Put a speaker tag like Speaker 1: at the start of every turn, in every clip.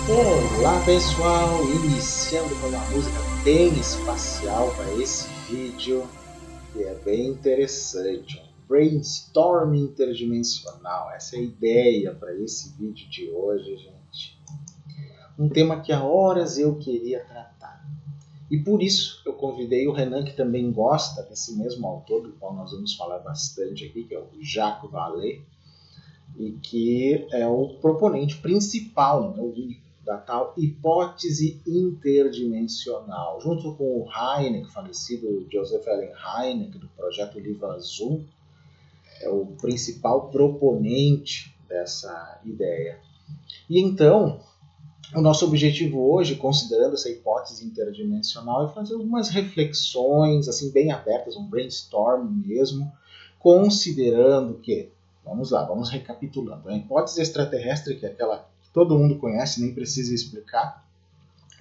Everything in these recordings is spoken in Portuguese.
Speaker 1: Olá pessoal, iniciando com uma música bem espacial para esse vídeo, que é bem interessante, um brainstorming interdimensional, essa é a ideia para esse vídeo de hoje, gente. Um tema que há horas eu queria tratar, e por isso eu convidei o Renan, que também gosta desse mesmo autor, do qual nós vamos falar bastante aqui, que é o Jacques Vallée, e que é o proponente principal, o único, da tal hipótese interdimensional. Junto com o Hynek, falecido Joseph Allen Hynek, do projeto Livro Azul, é o principal proponente dessa ideia. E então, o nosso objetivo hoje, considerando essa hipótese interdimensional, é fazer algumas reflexões, assim, bem abertas, um brainstorm mesmo, considerando que, vamos lá, vamos recapitulando. A hipótese extraterrestre, que é aquela que todo mundo conhece, nem precisa explicar,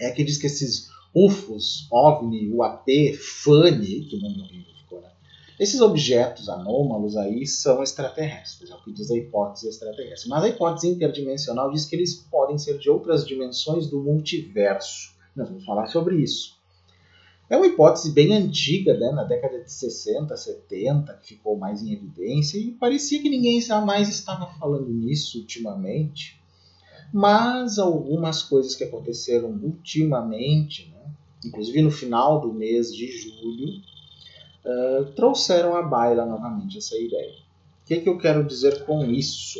Speaker 1: é a que diz que esses UFOs, OVNI, UAP, FANI, que nome horrível ficou, né? Esses objetos anômalos aí são extraterrestres, é o que diz a hipótese extraterrestre. Mas a hipótese interdimensional diz que eles podem ser de outras dimensões do multiverso. Nós vamos falar sobre isso. É uma hipótese bem antiga, né, na década de 60, 70, que ficou mais em evidência, e parecia que ninguém jamais estava falando nisso ultimamente. Mas algumas coisas que aconteceram ultimamente, né, inclusive no final do mês de julho, trouxeram à baila novamente essa ideia. O que eu quero dizer com isso?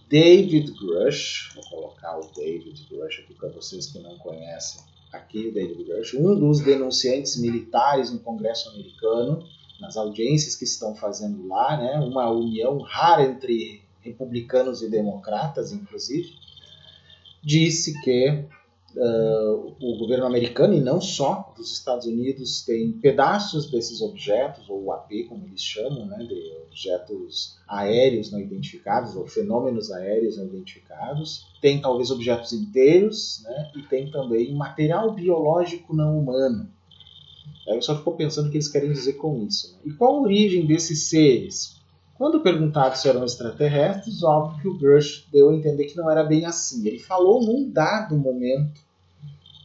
Speaker 1: David Grush, vou colocar o David Grush aqui para vocês que não conhecem, aqui o David Grush, um dos denunciantes militares no Congresso americano, nas audiências que estão fazendo lá, né, uma união rara entre republicanos e democratas, inclusive, disse que o governo americano, e não só dos Estados Unidos, tem pedaços desses objetos, ou UAP, como eles chamam, né, de objetos aéreos não identificados, ou fenômenos aéreos não identificados. Tem talvez objetos inteiros, né, e tem também material biológico não humano. Aí eu só fico pensando o que eles querem dizer com isso. Né? E qual a origem desses seres? Quando perguntado se eram extraterrestres, óbvio que o Grush deu a entender que não era bem assim. Ele falou num dado momento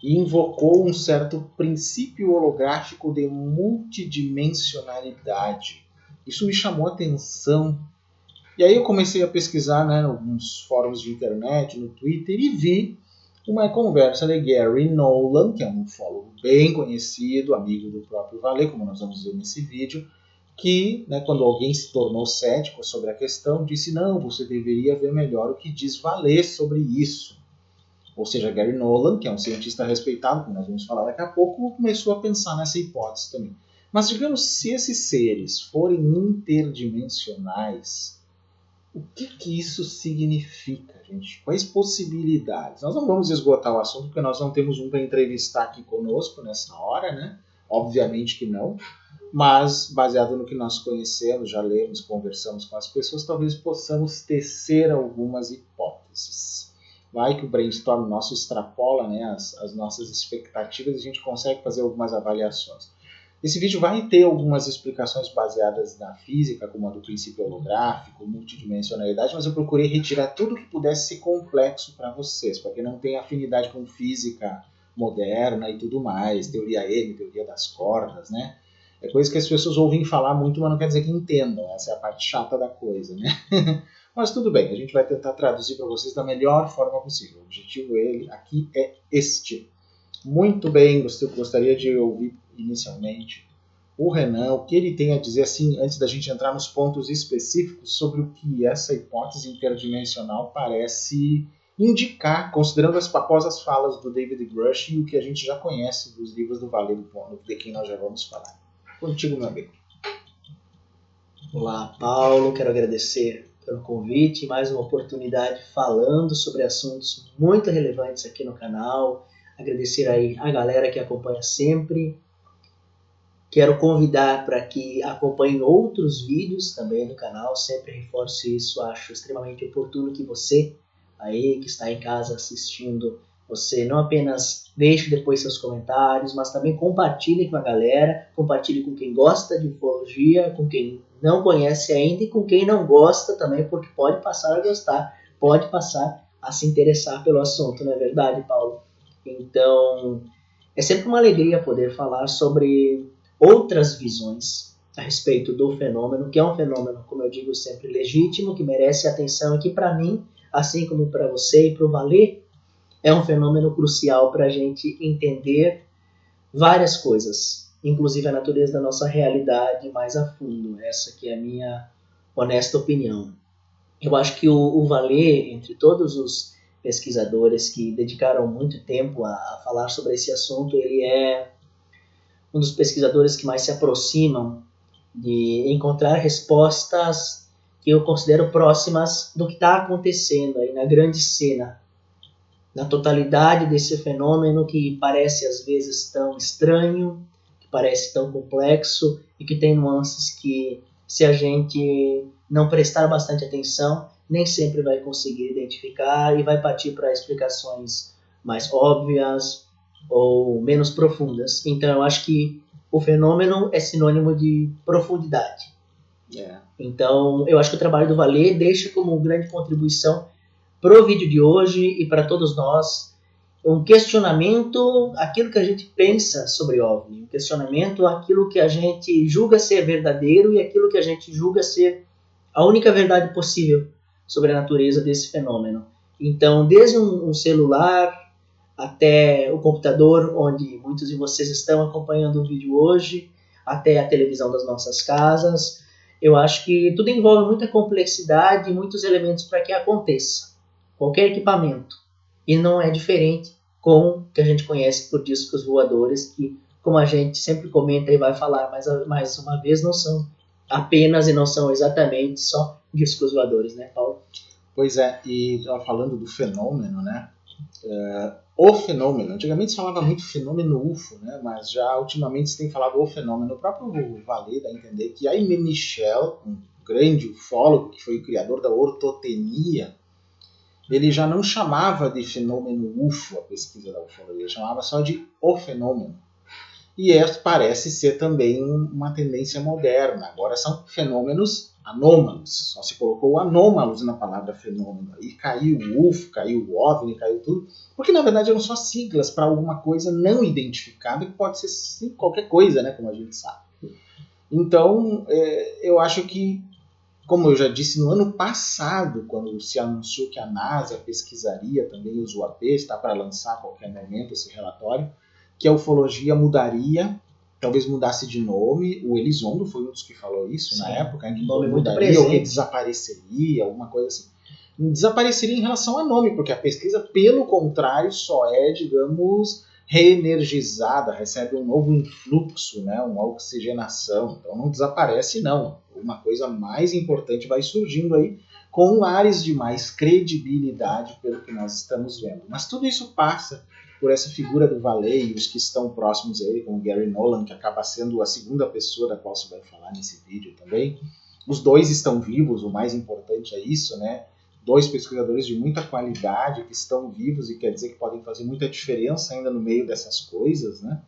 Speaker 1: e invocou um certo princípio holográfico de multidimensionalidade. Isso me chamou a atenção. E aí eu comecei a pesquisar, né, alguns fóruns de internet, no Twitter, e vi uma conversa de Gary Nolan, que é um ufólogo bem conhecido, amigo do próprio Vallée, como nós vamos ver nesse vídeo, que, né, quando alguém se tornou cético sobre a questão, disse: não, você deveria ver melhor o que diz Vallée sobre isso. Ou seja, Gary Nolan, que é um cientista respeitado, como nós vamos falar daqui a pouco, começou a pensar nessa hipótese também. Mas digamos, se esses seres forem interdimensionais, o que isso significa, gente? Quais possibilidades? Nós não vamos esgotar o assunto, porque nós não temos um para entrevistar aqui conosco nessa hora, né? Obviamente que não. Mas, baseado no que nós conhecemos, já lemos, conversamos com as pessoas, talvez possamos tecer algumas hipóteses. Vai que o brainstorm nosso extrapola, né, as nossas expectativas e a gente consegue fazer algumas avaliações. Esse vídeo vai ter algumas explicações baseadas na física, como a do princípio holográfico, multidimensionalidade, mas eu procurei retirar tudo que pudesse ser complexo para vocês, para quem não tem afinidade com física moderna e tudo mais, teoria M, teoria das cordas, né? É coisa que as pessoas ouvem falar muito, mas não quer dizer que entendam. Essa é a parte chata da coisa, né? Mas tudo bem, a gente vai tentar traduzir para vocês da melhor forma possível. O objetivo aqui é este. Muito bem, gostaria de ouvir inicialmente o Renan, o que ele tem a dizer, assim, antes da gente entrar nos pontos específicos sobre o que essa hipótese interdimensional parece indicar, considerando após as falas do David Grush e o que a gente já conhece dos livros do Vallée, de quem nós já vamos falar. Contigo, meu amigo.
Speaker 2: Olá, Paulo, quero agradecer pelo convite, mais uma oportunidade falando sobre assuntos muito relevantes aqui no canal. Agradecer aí a galera que acompanha sempre. Quero convidar para que acompanhem outros vídeos também do canal, sempre reforço isso, acho extremamente oportuno que você aí que está em casa assistindo, você não apenas deixe depois seus comentários, mas também compartilhe com a galera, compartilhe com quem gosta de ufologia, com quem não conhece ainda e com quem não gosta também, porque pode passar a gostar, pode passar a se interessar pelo assunto, não é verdade, Paulo? Então, é sempre uma alegria poder falar sobre outras visões a respeito do fenômeno, que é um fenômeno, como eu digo sempre, legítimo, que merece atenção e que para mim, assim como para você e para o Valê, é um fenômeno crucial para a gente entender várias coisas, inclusive a natureza da nossa realidade mais a fundo. Essa que é a minha honesta opinião. Eu acho que o Valê, entre todos os pesquisadores que dedicaram muito tempo a falar sobre esse assunto, ele é um dos pesquisadores que mais se aproximam de encontrar respostas que eu considero próximas do que está acontecendo aí na grande cena, na totalidade desse fenômeno que parece às vezes tão estranho, que parece tão complexo e que tem nuances que, se a gente não prestar bastante atenção, nem sempre vai conseguir identificar e vai partir para explicações mais óbvias ou menos profundas. Então eu acho que o fenômeno é sinônimo de profundidade. Então eu acho que o trabalho do Valê deixa como grande contribuição para o vídeo de hoje e para todos nós um questionamento aquilo que a gente pensa sobre OVNI, um questionamento aquilo que a gente julga ser verdadeiro e aquilo que a gente julga ser a única verdade possível sobre a natureza desse fenômeno. Então, desde um celular até o computador, onde muitos de vocês estão acompanhando o vídeo hoje, até a televisão das nossas casas, eu acho que tudo envolve muita complexidade e muitos elementos para que aconteça. Qualquer equipamento. E não é diferente com o que a gente conhece por discos voadores, que, como a gente sempre comenta e vai falar mais uma vez, não são apenas e não são exatamente só discos voadores, né, Paulo?
Speaker 1: Pois é, e falando do fenômeno, né? O fenômeno, antigamente se falava muito fenômeno UFO, né? Mas já ultimamente se tem falado o fenômeno. O próprio Valê dá a entender que Aimé Michel, um grande ufólogo que foi o criador da ortotenia, ele já não chamava de fenômeno UFO a pesquisa da ufologia, ele chamava só de o fenômeno. E parece ser também uma tendência moderna. Agora são fenômenos anômalos. Só se colocou anômalos na palavra fenômeno. E caiu o UFO, caiu o OVNI, caiu tudo. Porque na verdade eram só siglas para alguma coisa não identificada, que pode ser sim, qualquer coisa, né, como a gente sabe. Então, eu acho que, como eu já disse no ano passado, quando se anunciou que a NASA pesquisaria também os UAPs, está para lançar a qualquer momento esse relatório, que a ufologia mudaria, talvez mudasse de nome. O Elizondo foi um dos que falou isso. Sim, na época, que
Speaker 2: nome
Speaker 1: mudaria ou que desapareceria, alguma coisa assim. Desapareceria em relação a nome, porque a pesquisa, pelo contrário, só é, digamos, reenergizada, recebe um novo influxo, né, uma oxigenação. Então não desaparece, não. Uma coisa mais importante vai surgindo aí, com ares de mais credibilidade pelo que nós estamos vendo. Mas tudo isso passa por essa figura do Valê e os que estão próximos a ele, como Gary Nolan, que acaba sendo a segunda pessoa da qual você vai falar nesse vídeo também. Os dois estão vivos, o mais importante é isso, né? Dois pesquisadores de muita qualidade que estão vivos e quer dizer que podem fazer muita diferença ainda no meio dessas coisas, né?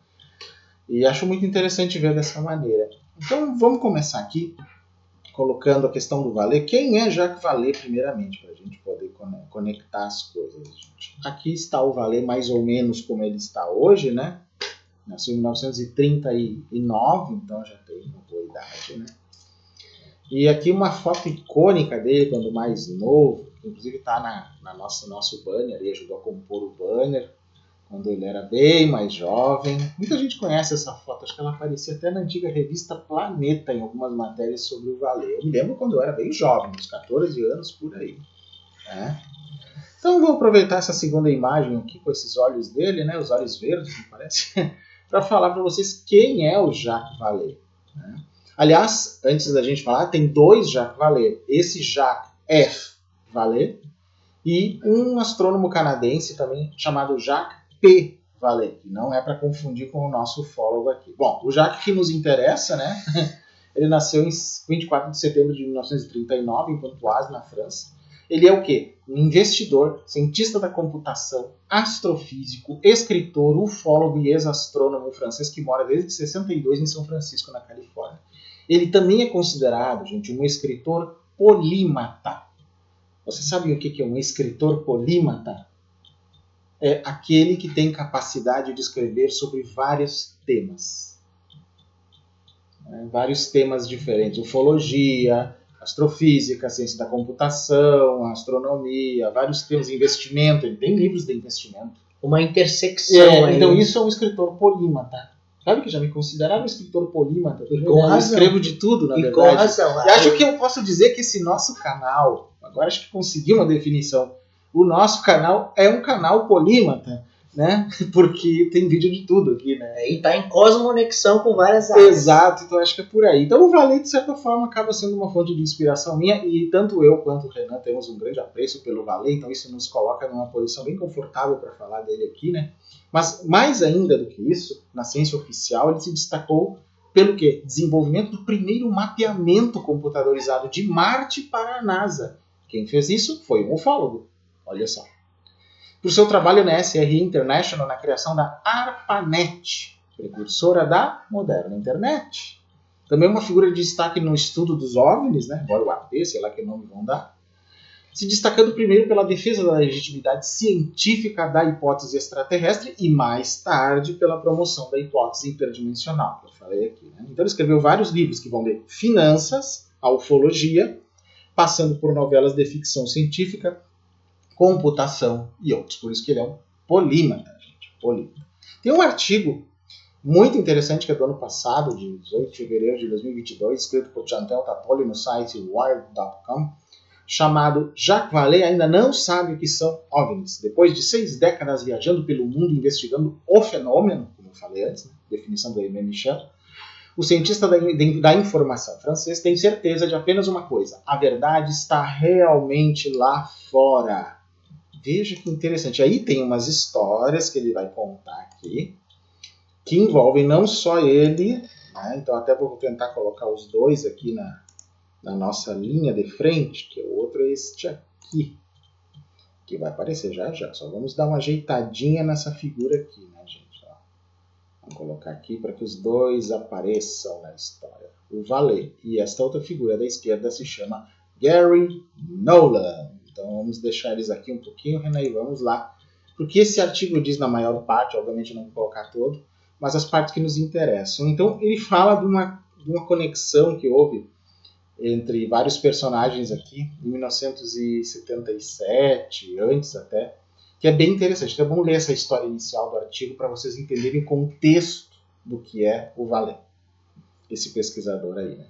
Speaker 1: E acho muito interessante ver dessa maneira. Então vamos começar aqui colocando a questão do Valê. Quem é Jacques Vallée, primeiramente, para a gente poder conectar as coisas, gente? Aqui está o Valê mais ou menos como ele está hoje, né? Nasceu em 1939, então já tem uma boa idade, né? E aqui uma foto icônica dele quando mais novo, que inclusive está na nosso banner, ele ajudou a compor o banner quando ele era bem mais jovem. Muita gente conhece essa foto, acho que ela aparecia até na antiga revista Planeta, em algumas matérias sobre o Valê. Eu me lembro quando eu era bem jovem, uns 14 anos por aí. Né? Então vou aproveitar essa segunda imagem aqui com esses olhos dele, né, os olhos verdes, me parece, para falar para vocês quem é o Jacques Vallée. Né? Aliás, antes da gente falar, tem dois Jacques Vallée. Esse Jacques F. Vallée e um astrônomo canadense também chamado Jacques P. Vallée, que não é para confundir com o nosso ufólogo aqui. Bom, o Jacques que nos interessa, né? Ele nasceu em 24 de setembro de 1939 em Pontoise, na França. Ele é o quê? Um investidor, cientista da computação, astrofísico, escritor, ufólogo e ex-astrônomo francês que mora desde 62 em São Francisco, na Califórnia. Ele também é considerado, gente, um escritor polímata. Você sabe o que é um escritor polímata? É aquele que tem capacidade de escrever sobre vários temas. Vários temas diferentes. Ufologia, astrofísica, ciência da computação, astronomia, vários temas de investimento. Ele tem livros de investimento.
Speaker 2: Uma intersecção aí.
Speaker 1: Então isso é um escritor polímata. Sabe que já me considerava um escritor polímata?
Speaker 2: Com razão.
Speaker 1: Eu escrevo de tudo, na verdade.
Speaker 2: Com razão.
Speaker 1: E acho que eu posso dizer que esse nosso canal, agora acho que consegui uma definição, o nosso canal é um canal polímata, né? Porque tem vídeo de tudo aqui, né?
Speaker 2: E tá em cosmonexão com várias áreas.
Speaker 1: Exato, então acho que é por aí. Então o Valê, de certa forma, acaba sendo uma fonte de inspiração minha, e tanto eu quanto o Renan temos um grande apreço pelo Valê, então isso nos coloca numa posição bem confortável para falar dele aqui, né? Mas mais ainda do que isso, na ciência oficial ele se destacou pelo quê? Desenvolvimento do primeiro mapeamento computadorizado de Marte para a NASA. Quem fez isso foi um ufólogo. Olha só. Por seu trabalho na SRI International na criação da ARPANET, precursora da moderna internet. Também uma figura de destaque no estudo dos OVNIs, né? Agora o AP, sei lá que nome vão dar. Se destacando primeiro pela defesa da legitimidade científica da hipótese extraterrestre e mais tarde pela promoção da hipótese interdimensional, que eu falei aqui. Né? Então ele escreveu vários livros que vão de finanças a ufologia, passando por novelas de ficção científica, computação e outros. Por isso que ele é um polímata, gente. Polímata. Tem um artigo muito interessante que é do ano passado, de 18 de fevereiro de 2022, escrito por Chantal Tatoli no site wired.com, chamado Jacques Vallée ainda não sabe o que são OVNIs. Depois de 6 décadas viajando pelo mundo investigando o fenômeno, como eu falei antes, né? Definição do Aimé Michel, o cientista da informação francês tem certeza de apenas uma coisa: a verdade está realmente lá fora. Veja que interessante. Aí tem umas histórias que ele vai contar aqui, que envolvem não só ele, né? Então até vou tentar colocar os dois aqui na nossa linha de frente, que o outro é este aqui, que vai aparecer já já. Só vamos dar uma ajeitadinha nessa figura aqui, né, gente? Ó. Vamos colocar aqui para que os dois apareçam na história. O Vallée e esta outra figura da esquerda se chama Gary Nolan. Então vamos deixar eles aqui um pouquinho, Renan, e vamos lá. Porque esse artigo diz na maior parte, obviamente não vou colocar todo, mas as partes que nos interessam. Então ele fala de uma conexão que houve entre vários personagens aqui, em 1977, antes até, que é bem interessante. Então vamos ler essa história inicial do artigo para vocês entenderem o contexto do que é o Vallée, esse pesquisador aí, né?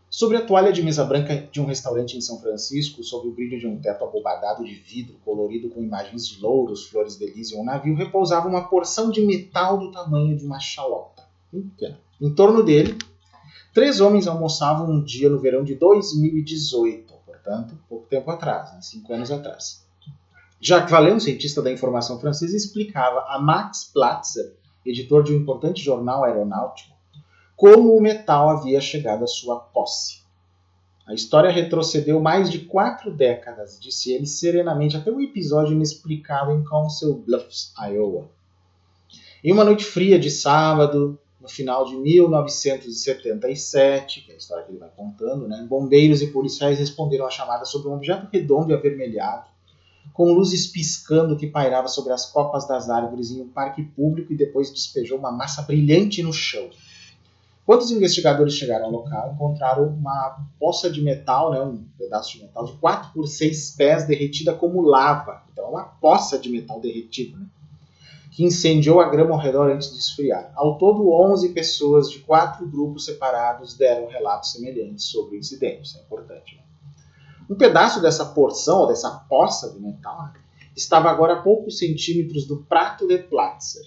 Speaker 1: Sobre a toalha de mesa branca de um restaurante em São Francisco, sob o brilho de um teto abobadado de vidro colorido com imagens de louros, flores de lis e um navio, repousava uma porção de metal do tamanho de uma chalota. Em torno dele, 3 homens almoçavam um dia no verão de 2018, portanto, pouco tempo atrás, né? 5 anos atrás. Jacques Vallée, um cientista da informação francesa, explicava a Max Platzer, editor de um importante jornal aeronáutico, como o metal havia chegado à sua posse. A história retrocedeu mais de 4 décadas, disse ele serenamente, até um episódio inexplicável em Council Bluffs, Iowa. Em uma noite fria de sábado, no final de 1977, que é a história que ele vai contando, né, bombeiros e policiais responderam à chamada sobre um objeto redondo e avermelhado, com luzes piscando que pairava sobre as copas das árvores em um parque público e depois despejou uma massa brilhante no chão. Quando os investigadores chegaram ao local, encontraram uma poça de metal, né, um pedaço de metal de 4 por 6 pés derretida como lava. Então, uma poça de metal derretido, né, que incendiou a grama ao redor antes de esfriar. Ao todo, 11 pessoas de 4 grupos separados deram relatos semelhantes sobre o incidente. Isso é importante. Né? Um pedaço dessa porção, ou dessa poça de metal, né, estava agora a poucos centímetros do prato de Platzer.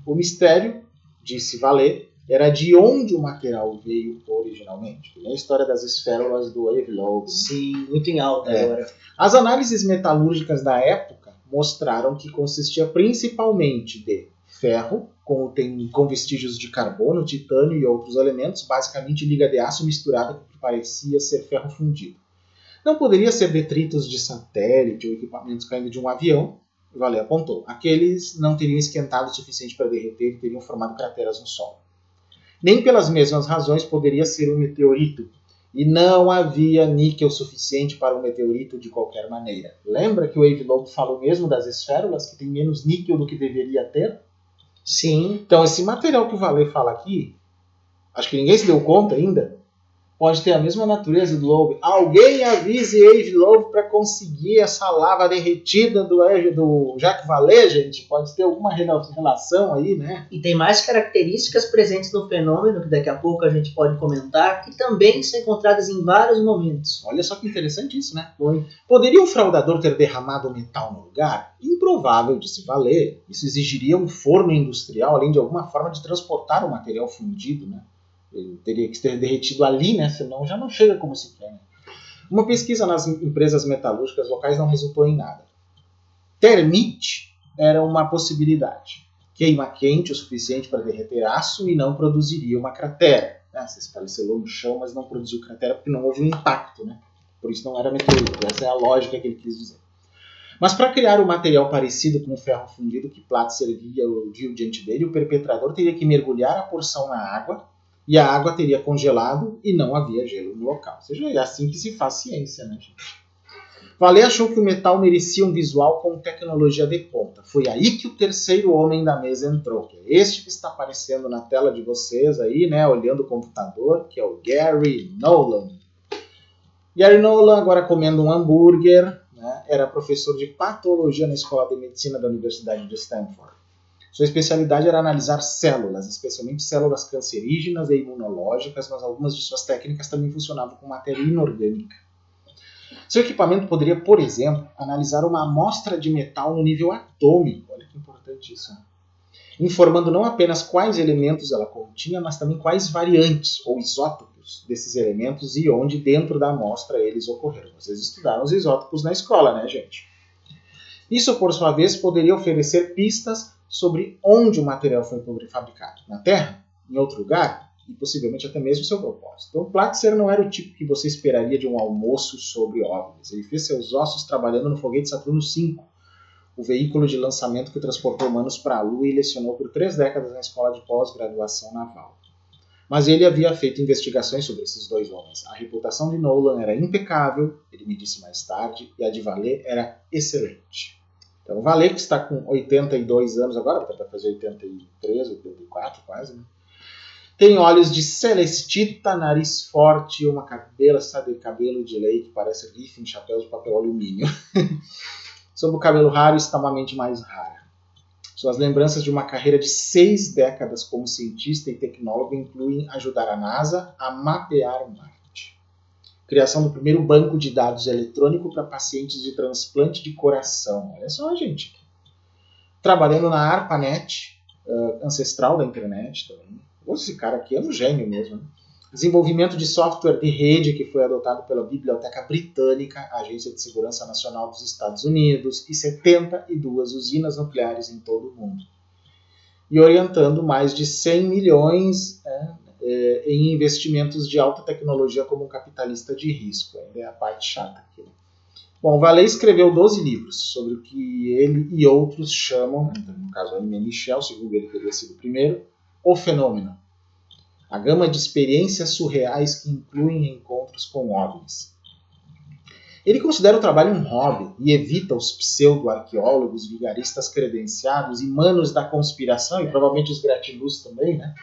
Speaker 1: O mistério, disse Vallée, era de onde o material veio originalmente. É a história das esférulas do Yves Loeb.
Speaker 2: Sim, muito em alta agora.
Speaker 1: As análises metalúrgicas da época mostraram que consistia principalmente de ferro, com vestígios de carbono, titânio e outros elementos, basicamente liga de aço misturada com o que parecia ser ferro fundido. Não poderia ser detritos de satélite ou equipamentos caindo de um avião, Vallée apontou. Aqueles não teriam esquentado o suficiente para derreter e teriam formado crateras no solo. Nem pelas mesmas razões poderia ser um meteorito, E não havia níquel suficiente para um meteorito de qualquer maneira. Lembra que o Avi Loeb falou mesmo das esférulas, que tem menos níquel do que deveria ter?
Speaker 2: Sim.
Speaker 1: Então, esse material que o Vallée fala aqui, acho que ninguém se deu conta ainda, pode ter a mesma natureza do Loeb. Alguém avise Avi Loeb para conseguir essa lava derretida do Jacques Vallée, gente. Pode ter alguma relação aí, né?
Speaker 2: E tem mais características presentes no fenômeno, que daqui a pouco a gente pode comentar, que também são encontradas em vários momentos.
Speaker 1: Olha só que interessante isso, né?
Speaker 2: Muito.
Speaker 1: Poderia um fraudador ter derramado metal no lugar? Improvável, disse Vallée. Isso exigiria um forno industrial, além de alguma forma de transportar o material fundido, né? Ele teria que ter derretido ali, né? Senão já não chega como se quer. Né? Uma pesquisa nas empresas metalúrgicas locais não resultou em nada. Termite era uma possibilidade. Queima quente o suficiente para derreter aço e não produziria uma cratera. Se esfacelou no chão, mas não produziu cratera porque não houve um impacto, né? Por isso não era meteorito. Essa é a lógica que ele quis dizer. Mas para criar um material parecido com o ferro fundido que Platzer viu diante dele, o perpetrador teria que mergulhar a porção na água e a água teria congelado e não havia gelo no local. Ou seja, é assim que se faz ciência, né, gente? Vallée achou que o metal merecia um visual com tecnologia de ponta. Foi aí que o terceiro homem da mesa entrou, que é este que está aparecendo na tela de vocês aí, né, olhando o computador, que é o Gary Nolan. Gary Nolan, agora comendo um hambúrguer, né, era professor de patologia na Escola de Medicina da Universidade de Stanford. Sua especialidade era analisar células, especialmente células cancerígenas e imunológicas, mas algumas de suas técnicas também funcionavam com matéria inorgânica. Seu equipamento poderia, por exemplo, analisar uma amostra de metal no nível atômico. Olha que importante isso, né? Informando não apenas quais elementos ela continha, mas também quais variantes ou isótopos desses elementos e onde dentro da amostra eles ocorreram. Vocês estudaram os isótopos na escola, né, gente? Isso, por sua vez, poderia oferecer pistas sobre onde o material foi fabricado. Na Terra? Em outro lugar? E possivelmente até mesmo seu propósito. Então, Platzer não era o tipo que você esperaria de um almoço sobre OVNIs. Ele fez seus ossos trabalhando no foguete Saturno V, o veículo de lançamento que transportou humanos para a Lua e lecionou por 3 décadas na escola de pós-graduação naval. Mas ele havia feito investigações sobre esses dois homens. A reputação de Nolan era impecável, ele me disse mais tarde, e a de Vallée era excelente. Então, o Vallée, que está com 82 anos agora, vai fazer 83, 84 quase, né? Tem olhos de celestita, nariz forte e uma cabeça de cabelo de lei que parece riff em chapéu de papel alumínio. Sobre o cabelo raro está uma mente mais rara. Suas lembranças de uma carreira de 6 décadas como cientista e tecnólogo incluem ajudar a NASA a mapear Marte. Criação do primeiro banco de dados eletrônico para pacientes de transplante de coração. Olha só, gente. Trabalhando na ARPANET, ancestral da internet também. Esse cara aqui é um gênio mesmo. Né? Desenvolvimento de software de rede que foi adotado pela Biblioteca Britânica, a Agência de Segurança Nacional dos Estados Unidos, e 72 usinas nucleares em todo o mundo. E orientando mais de 100 milhões em investimentos de alta tecnologia como um capitalista de risco. Ainda é a parte chata aqui. Né? Bom, Vallée escreveu 12 livros sobre o que ele e outros chamam, no caso a Aimé Michel, segundo ele teria sido o primeiro, o fenômeno. A gama de experiências surreais que incluem encontros com OVNIs. Ele considera o trabalho um hobby e evita os pseudo-arqueólogos, vigaristas credenciados e manos da conspiração, e provavelmente os gratiluz também, né?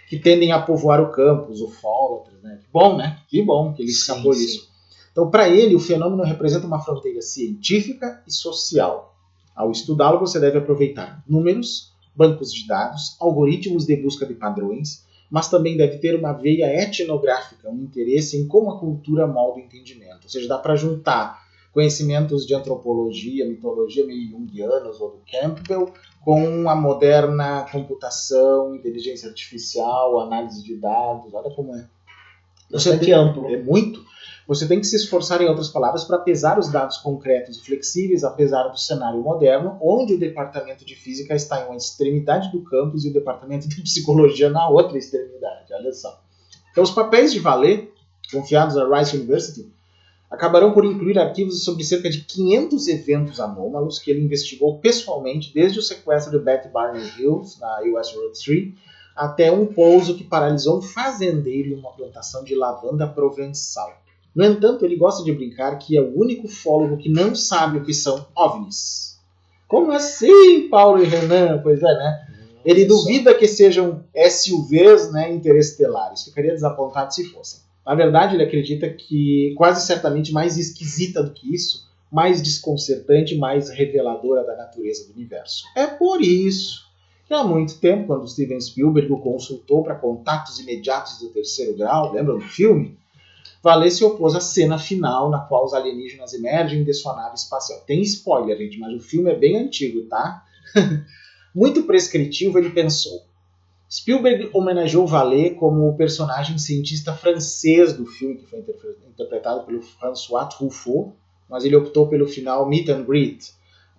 Speaker 1: Que tendem a povoar o campo, os ufólatras, né? Que bom, né? Que bom que ele escapou disso. Então, para ele, o fenômeno representa uma fronteira científica e social. Ao estudá-lo, você deve aproveitar números, bancos de dados, algoritmos de busca de padrões, mas também deve ter uma veia etnográfica, um interesse em como a cultura molda o entendimento. Ou seja, dá para juntar conhecimentos de antropologia, mitologia meio junguianos ou do Campbell com a moderna computação, inteligência artificial, análise de dados. Olha como é.
Speaker 2: Bastante amplo.
Speaker 1: É muito. Você tem que se esforçar, em outras palavras, para pesar os dados concretos e flexíveis, apesar do cenário moderno, onde o departamento de física está em uma extremidade do campus e o departamento de psicologia na outra extremidade. Olha só. Então, os papéis de Vallée, confiados à Rice University, acabarão por incluir arquivos sobre cerca de 500 eventos anômalos que ele investigou pessoalmente, desde o sequestro de Betty Barney Hills, na US Road 3, até um pouso que paralisou um fazendeiro em uma plantação de lavanda provençal. No entanto, ele gosta de brincar que é o único ufólogo que não sabe o que são OVNIs. Como assim, Paulo e Renan? Pois é, né? Ele duvida que sejam SUVs, né, interestelares. Ficaria desapontado se fossem. Na verdade, ele acredita que quase certamente mais esquisita do que isso, mais desconcertante, mais reveladora da natureza do universo. É por isso que há muito tempo, quando Steven Spielberg o consultou para contatos imediatos do terceiro grau, lembram do filme? Vallée se opôs à cena final na qual os alienígenas emergem de sua nave espacial. Tem spoiler, gente, mas o filme é bem antigo, tá? Muito prescritivo, ele pensou. Spielberg homenageou Vallée como o personagem cientista francês do filme, que foi interpretado pelo François Truffaut, mas ele optou pelo final meet and greet.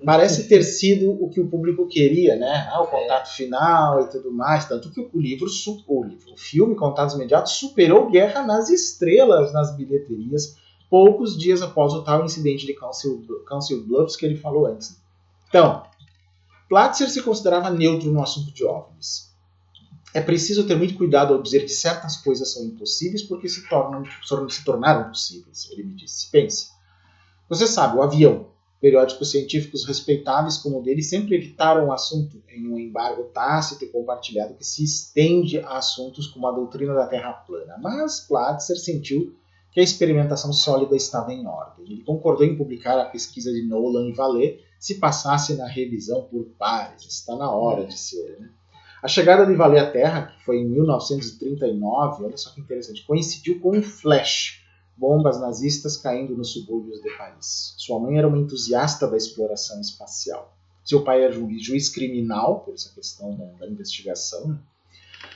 Speaker 1: Parece ter sido o que o público queria, né? O contato final e tudo mais. Tanto que o filme Contatos Imediatos superou Guerra nas Estrelas nas bilheterias, poucos dias após o tal incidente de Council Bluffs que ele falou antes. Então, Platzer se considerava neutro no assunto de OVNIs. É preciso ter muito cuidado ao dizer que certas coisas são impossíveis porque se tornaram possíveis, ele me disse. Pense, você sabe, o avião. Periódicos científicos respeitáveis como o dele sempre evitaram o assunto em um embargo tácito e compartilhado que se estende a assuntos como a doutrina da Terra plana. Mas Platzer sentiu que a experimentação sólida estava em ordem. Ele concordou em publicar a pesquisa de Nolan e Vallée se passasse na revisão por pares. Está na hora, disse ele, né? A chegada de Vallée à Terra, que foi em 1939, olha só que interessante, coincidiu com um flash. Bombas nazistas caindo nos subúrbios de Paris. Sua mãe era uma entusiasta da exploração espacial. Seu pai era juiz criminal, por essa questão da investigação,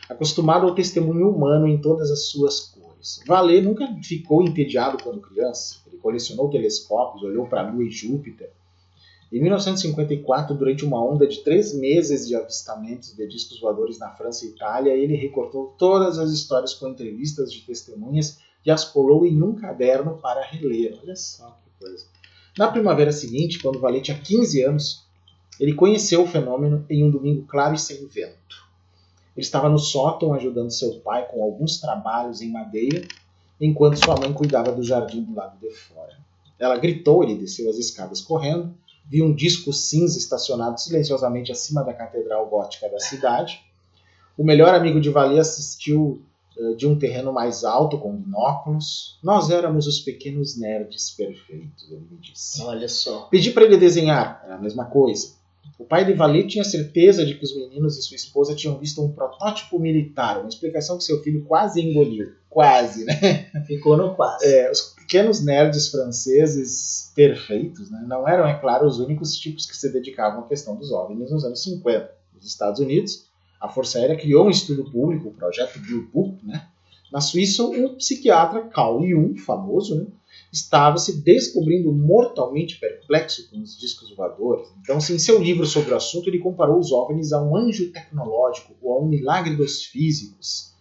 Speaker 1: acostumado ao testemunho humano em todas as suas cores. Vallée nunca ficou entediado quando criança. Ele colecionou telescópios, olhou para a Lua e Júpiter. Em 1954, durante uma onda de 3 meses de avistamentos de discos voadores na França e Itália, ele recortou todas as histórias com entrevistas de testemunhas e as colou em um caderno para reler. Olha só que coisa. Na primavera seguinte, quando Vallée tinha 15 anos, ele conheceu o fenômeno em um domingo claro e sem vento. Ele estava no sótão ajudando seu pai com alguns trabalhos em madeira, enquanto sua mãe cuidava do jardim do lado de fora. Ela gritou, ele desceu as escadas correndo, viu um disco cinza estacionado silenciosamente acima da catedral gótica da cidade. O melhor amigo de Vallée assistiu de um terreno mais alto, com binóculos. Nós éramos os pequenos nerds perfeitos, ele me disse.
Speaker 2: Olha só.
Speaker 1: Pedi para ele desenhar, era a mesma coisa. O pai de Vallée tinha certeza de que os meninos e sua esposa tinham visto um protótipo militar, uma explicação que seu filho quase engoliu. Quase, né?
Speaker 2: Ficou no quase.
Speaker 1: Os pequenos nerds franceses perfeitos, né, não eram, é claro, os únicos tipos que se dedicavam à questão dos OVNIs nos anos 50. Nos Estados Unidos, a Força Aérea criou um estudo público, o projeto Blue Book, né? Na Suíça, um psiquiatra, Carl Jung, famoso, né? Estava se descobrindo mortalmente perplexo com os discos voadores. Então, em seu livro sobre o assunto, ele comparou os OVNIs a um anjo tecnológico ou a um milagre dos físicos.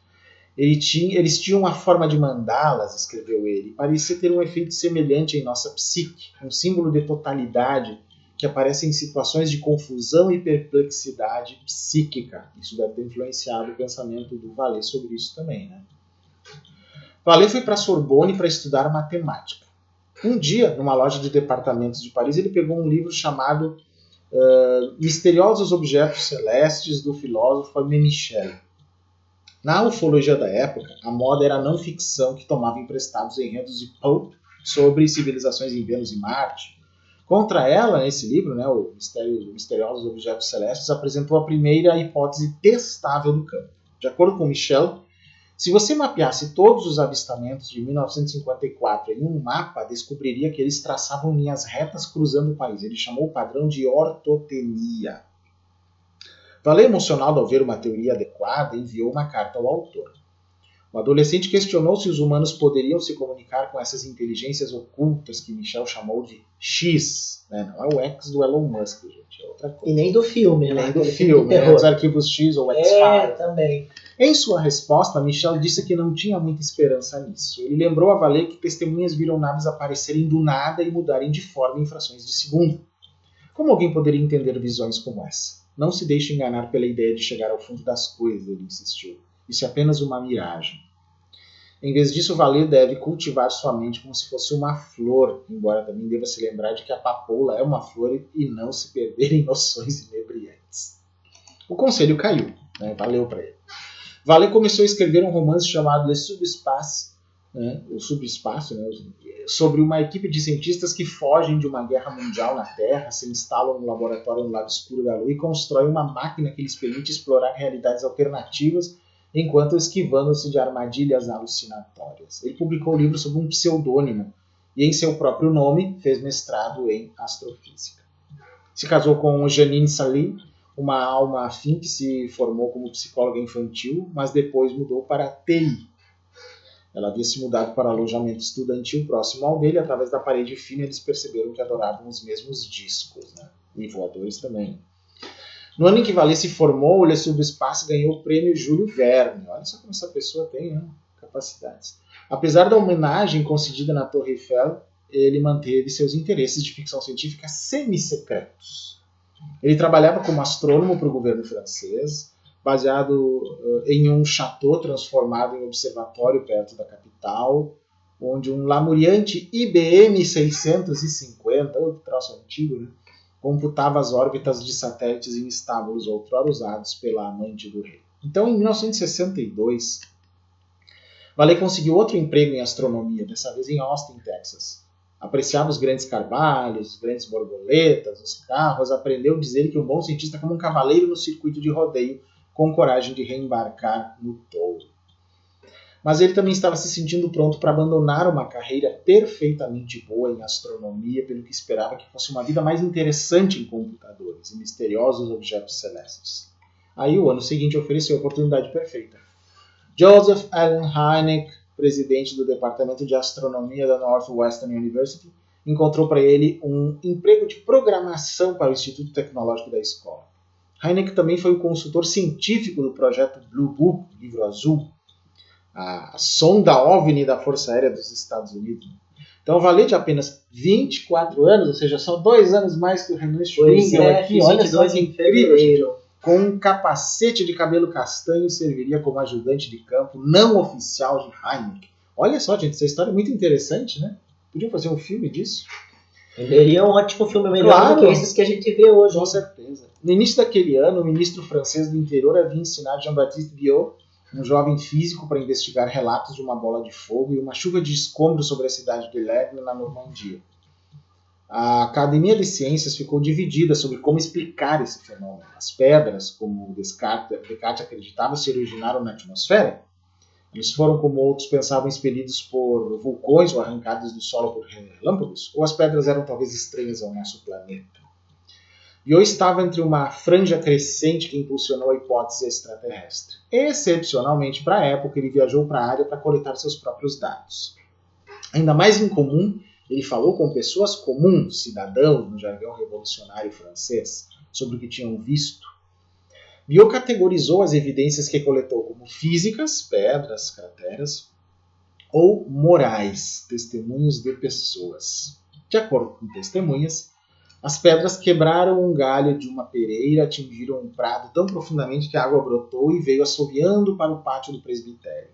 Speaker 1: Eles tinham a forma de mandalas, escreveu ele, e parecia ter um efeito semelhante em nossa psique, um símbolo de totalidade que aparece em situações de confusão e perplexidade psíquica. Isso deve ter influenciado o pensamento do Vallée sobre isso também, né? Vallée foi para a Sorbonne para estudar matemática. Um dia, numa loja de departamentos de Paris, ele pegou um livro chamado Misteriosos Objetos Celestes, do filósofo Aimé Michel. Na ufologia da época, a moda era a não ficção que tomava emprestados enredos de Poe sobre civilizações em Vênus e Marte. Contra ela, nesse livro, né, o Misteriosos Objetos Celestes, apresentou a primeira hipótese testável do campo. De acordo com Michel, se você mapeasse todos os avistamentos de 1954 em um mapa, descobriria que eles traçavam linhas retas cruzando o país. Ele chamou o padrão de ortotenia. Vallée, emocionado ao ver uma teoria adequada, enviou uma carta ao autor. O adolescente questionou se os humanos poderiam se comunicar com essas inteligências ocultas que Michel chamou de X. Né? Não é o X do Elon Musk, gente, é outra coisa.
Speaker 2: E nem do filme, né?
Speaker 1: Nem do filme, né? Os arquivos X ou X-Files.
Speaker 2: Também.
Speaker 1: Em sua resposta, Michel disse que não tinha muita esperança nisso. Ele lembrou a Vallée que testemunhas viram naves aparecerem do nada e mudarem de forma em frações de segundo. Como alguém poderia entender visões como essa? Não se deixe enganar pela ideia de chegar ao fundo das coisas, ele insistiu. Isso é apenas uma miragem. Em vez disso, Vallée deve cultivar sua mente como se fosse uma flor, embora também deva se lembrar de que a papoula é uma flor e não se perder em noções inebriantes. O conselho caiu, né? Valeu para ele. Vallée começou a escrever um romance chamado Le Subespace, né? O Subespaço, né? Sobre uma equipe de cientistas que fogem de uma guerra mundial na Terra, se instalam no laboratório no lado escuro da Lua e constroem uma máquina que lhes permite explorar realidades alternativas enquanto esquivando-se de armadilhas alucinatórias. Ele publicou o livro sob um pseudônimo e, em seu próprio nome, fez mestrado em astrofísica. Se casou com Janine Sally, uma alma afim que se formou como psicóloga infantil, mas depois mudou para TI. Ela havia se mudado para alojamento estudantil próximo ao dele, através da parede fina eles perceberam que adoravam os mesmos discos, né? E voadores também. No ano em que Vallée se formou, o Le Subespace ganhou o prêmio Júlio Verne. Olha só como essa pessoa tem, né, capacidades. Apesar da homenagem concedida na Torre Eiffel, ele manteve seus interesses de ficção científica semi-secretos. Ele trabalhava como astrônomo para o governo francês, baseado em um chateau transformado em observatório perto da capital, onde um lamuriante IBM 650, outro troço antigo, né, computava as órbitas de satélites instáveis outrora usados pela amante do rei. Então, em 1962, Vallée conseguiu outro emprego em astronomia, dessa vez em Austin, Texas. Apreciava os grandes carvalhos, as grandes borboletas, os carros, aprendeu a dizer que um bom cientista é como um cavaleiro no circuito de rodeio, com coragem de reembarcar no touro. Mas ele também estava se sentindo pronto para abandonar uma carreira perfeitamente boa em astronomia, pelo que esperava que fosse uma vida mais interessante em computadores e misteriosos objetos celestes. Aí o ano seguinte ofereceu a oportunidade perfeita. Joseph Allen Hynek, presidente do Departamento de Astronomia da Northwestern University, encontrou para ele um emprego de programação para o Instituto Tecnológico da escola. Hynek também foi o consultor científico do projeto Blue Book, livro azul, a sonda OVNI da Força Aérea dos Estados Unidos. Então, Vallée de apenas 24 anos, ou seja, só 2 anos mais que o René Schwingel aqui, olha só que incrível, com um capacete de cabelo castanho, serviria como ajudante de campo não oficial de Hynek. Olha só, gente, essa história é muito interessante, né? Podiam fazer um filme disso.
Speaker 2: Seria um ótimo filme, melhor do que esses que a gente vê hoje.
Speaker 1: Com certeza. No início daquele ano, o ministro francês do interior havia ensinado Jean-Baptiste Biot, um jovem físico, para investigar relatos de uma bola de fogo e uma chuva de escombros sobre a cidade de Lève, na Normandia. A Academia de Ciências ficou dividida sobre como explicar esse fenômeno. As pedras, como Descartes acreditava, se originaram na atmosfera. Eles foram, como outros pensavam, expelidos por vulcões ou arrancados do solo por relâmpagos, ou as pedras eram talvez estranhas ao nosso planeta. Biot estava entre uma franja crescente que impulsionou a hipótese extraterrestre. Excepcionalmente para a época, ele viajou para a área para coletar seus próprios dados. Ainda mais incomum, ele falou com pessoas comuns, cidadãos, no jargão revolucionário francês, sobre o que tinham visto. Biot categorizou as evidências que coletou como físicas, pedras, crateras, ou morais, testemunhos de pessoas. De acordo com testemunhas, as pedras quebraram um galho de uma pereira, atingiram um prado tão profundamente que a água brotou e veio assobiando para o pátio do presbitério.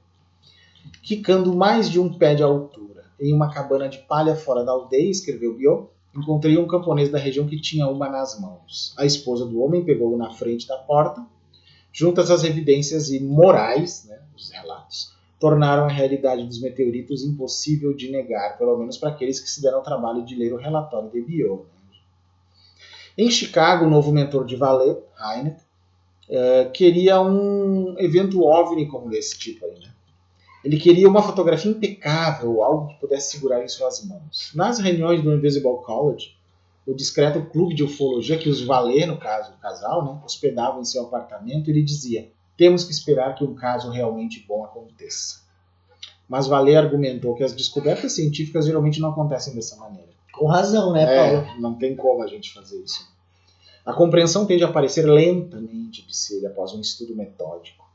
Speaker 1: Quicando mais de um pé de altura, em uma cabana de palha fora da aldeia, escreveu Biot, encontrei um camponês da região que tinha uma nas mãos. A esposa do homem pegou-o na frente da porta. Juntas as evidências e morais, né, os relatos, tornaram a realidade dos meteoritos impossível de negar, pelo menos para aqueles que se deram ao trabalho de ler o relatório de Biot. Em Chicago, o novo mentor de Vallée, Hynek, queria um evento OVNI como desse tipo aí, né? Ele queria uma fotografia impecável, algo que pudesse segurar em suas mãos. Nas reuniões do Invisible College, o discreto clube de ufologia que os Vallée, no caso, o casal, né, hospedavam em seu apartamento, ele dizia: temos que esperar que um caso realmente bom aconteça. Mas Vallée argumentou que as descobertas científicas geralmente não acontecem dessa maneira.
Speaker 2: Com razão, né, Paulo?
Speaker 1: Não tem como a gente fazer isso. A compreensão tende a aparecer lentamente, disse ele, após um estudo metódico.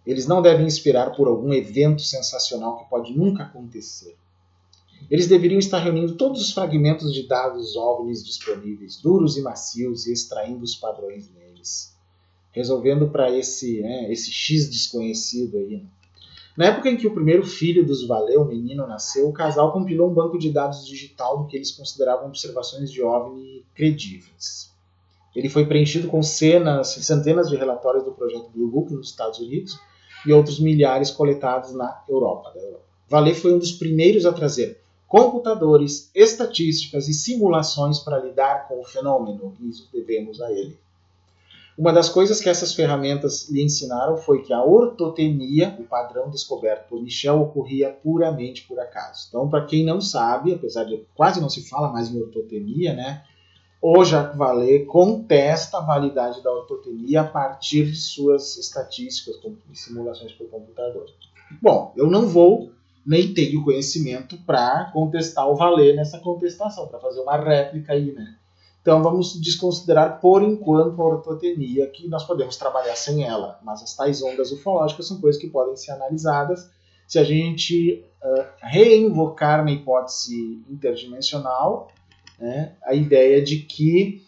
Speaker 1: Eles não devem esperar por algum evento sensacional que pode nunca acontecer. Eles deveriam estar reunindo todos os fragmentos de dados OVNIs disponíveis, duros e macios, e extraindo os padrões neles. X, resolvendo para esse X desconhecido aí. Na época em que o primeiro filho dos Vallée, o menino, nasceu, o casal compilou um banco de dados digital do que eles consideravam observações de OVNI credíveis. Ele foi preenchido com centenas de relatórios do projeto Blue Book nos Estados Unidos e outros milhares coletados na Europa. Vallée foi um dos primeiros a trazer computadores, estatísticas e simulações para lidar com o fenômeno, e isso devemos a ele. Uma das coisas que essas ferramentas lhe ensinaram foi que a ortotenia, o padrão descoberto por Michel, ocorria puramente por acaso. Então, para quem não sabe, apesar de quase não se fala mais em ortotenia, né, o Jacques Vallée contesta a validade da ortotenia a partir de suas estatísticas e simulações por computador. Bom, eu não vou nem tenho conhecimento para contestar o Vallée nessa contestação, para fazer uma réplica aí, né? Então vamos desconsiderar por enquanto a ortotenia, que nós podemos trabalhar sem ela, mas as tais ondas ufológicas são coisas que podem ser analisadas se a gente reinvocar na hipótese interdimensional, né, a ideia de que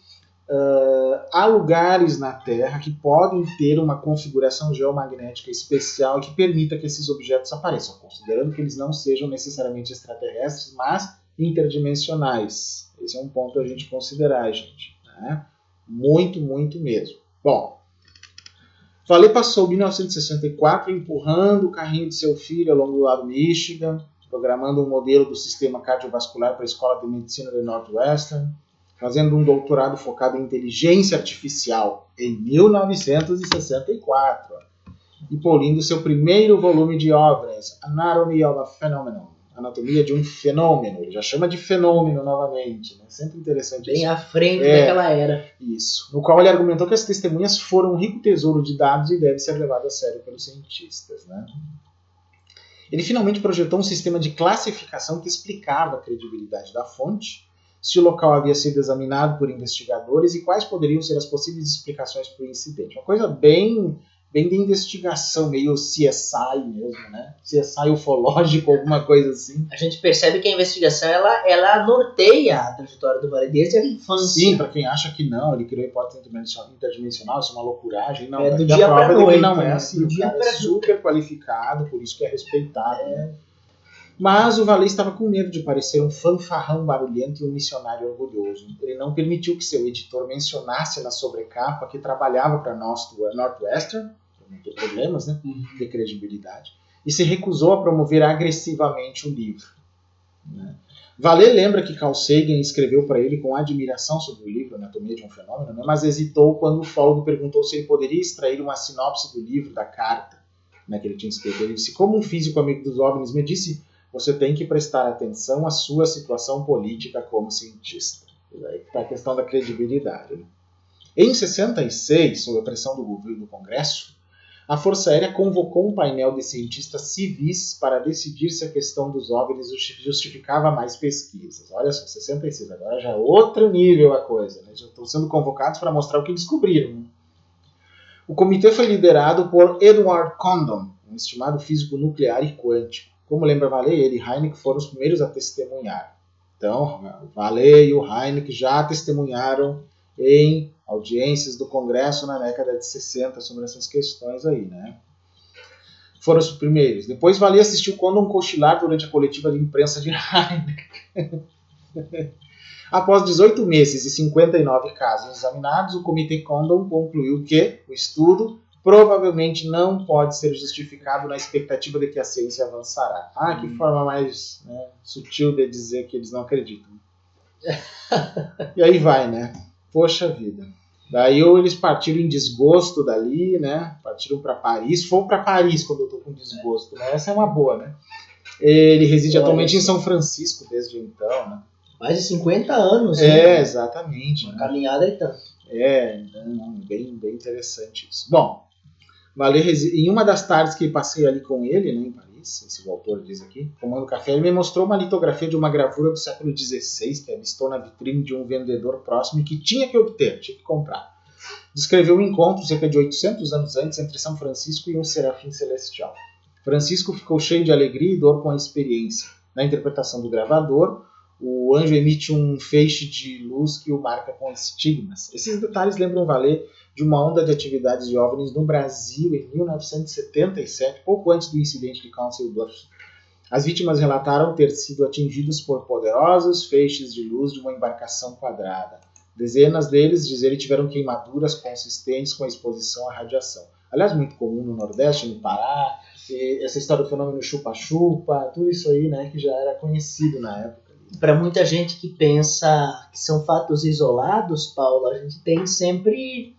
Speaker 1: há lugares na Terra que podem ter uma configuração geomagnética especial que permita que esses objetos apareçam, considerando que eles não sejam necessariamente extraterrestres, mas interdimensionais. Esse é um ponto a gente considerar, gente. Né? Muito, muito mesmo. Bom, Vallée passou 1964 empurrando o carrinho de seu filho ao longo do lado Michigan, programando um modelo do sistema cardiovascular para a Escola de Medicina de Northwestern, fazendo um doutorado focado em inteligência artificial em 1964 e polindo seu primeiro volume de obras, Anatomy of a Phenomenon, Anatomia de um Fenômeno. Ele já chama de fenômeno novamente, né? Sempre interessante.
Speaker 2: Bem à frente daquela era.
Speaker 1: Isso. No qual ele argumentou que as testemunhas foram um rico tesouro de dados e deve ser levado a sério pelos cientistas. Né? Ele finalmente projetou um sistema de classificação que explicava a credibilidade da fonte, se o local havia sido examinado por investigadores e quais poderiam ser as possíveis explicações para o incidente. Uma coisa bem de investigação, meio CSI mesmo, né? CSI ufológico, alguma coisa assim.
Speaker 2: A gente percebe que a investigação ela norteia a trajetória do Vallée desde a infância.
Speaker 1: Sim, para quem acha que não, ele criou a hipótese interdimensional, isso é uma loucuragem. Não,
Speaker 2: do dia para noite.
Speaker 1: Não é assim, o cara é super qualificado, por isso que é respeitado. Né? Mas o Vallée estava com medo de parecer um fanfarrão barulhento e um missionário orgulhoso. Ele não permitiu que seu editor mencionasse na sobrecapa que trabalhava para Northwestern, não tem problemas, né, de credibilidade, e se recusou a promover agressivamente o livro. Né? Vallée lembra que Carl Sagan escreveu para ele com admiração sobre o livro Anatomia de um Fenômeno, né, mas hesitou quando o ufólogo perguntou se ele poderia extrair uma sinopse do livro, da carta, né, que ele tinha escrito. Ele disse, como um físico amigo dos OVNIs me disse, você tem que prestar atenção à sua situação política como cientista. Aí está a questão da credibilidade. Né? Em 66, sob a pressão do Congresso, a Força Aérea convocou um painel de cientistas civis para decidir se a questão dos OVNIs justificava mais pesquisas. Olha só, 66, agora já é outro nível a coisa. Né? Já estão sendo convocados para mostrar o que descobriram. Né? O comitê foi liderado por Edward Condon, um estimado físico nuclear e quântico. Como lembra Vallée, ele e Hynek foram os primeiros a testemunhar. Então, Vallée e o Hynek já testemunharam em audiências do Congresso na década de 60 sobre essas questões aí, né? Foram os primeiros. Depois Vallée assistiu Condon cochilar durante a coletiva de imprensa de Hynek. Após 18 meses e 59 casos examinados, o comitê Condon concluiu que o estudo provavelmente não pode ser justificado na expectativa de que a ciência avançará. Que forma mais, né, sutil de dizer que eles não acreditam. E aí vai, né? Poxa vida. Daí eles partiram em desgosto dali, né? Partiram para Paris. Foram para Paris quando eu tô com desgosto, né? Essa é uma boa, né? Ele reside atualmente em São Francisco desde então, né?
Speaker 2: Mais de 50 anos, né?
Speaker 1: Exatamente.
Speaker 2: Uma caminhada e tanto.
Speaker 1: Bem interessante isso. Bom, Vallée em uma das tardes que passei ali com ele, né, em Paris, esse autor diz aqui, tomando café, ele me mostrou uma litografia de uma gravura do século XVI que avistou na vitrine de um vendedor próximo e que tinha que obter, tinha que comprar. Descreveu um encontro cerca de 800 anos antes entre São Francisco e um serafim celestial. Francisco ficou cheio de alegria e dor com a experiência. Na interpretação do gravador, o anjo emite um feixe de luz que o marca com estigmas. Esses detalhes lembram valer de uma onda de atividades de OVNIs no Brasil em 1977, pouco antes do incidente de Council Bluffs. As vítimas relataram ter sido atingidas por poderosos feixes de luz de uma embarcação quadrada. Dezenas deles, diz ele, tiveram queimaduras consistentes com a exposição à radiação. Aliás, muito comum no Nordeste, no Pará, essa história do fenômeno chupa-chupa, tudo isso aí, né, que já era conhecido na época.
Speaker 2: Para muita gente que pensa que são fatos isolados, Paulo, a gente tem sempre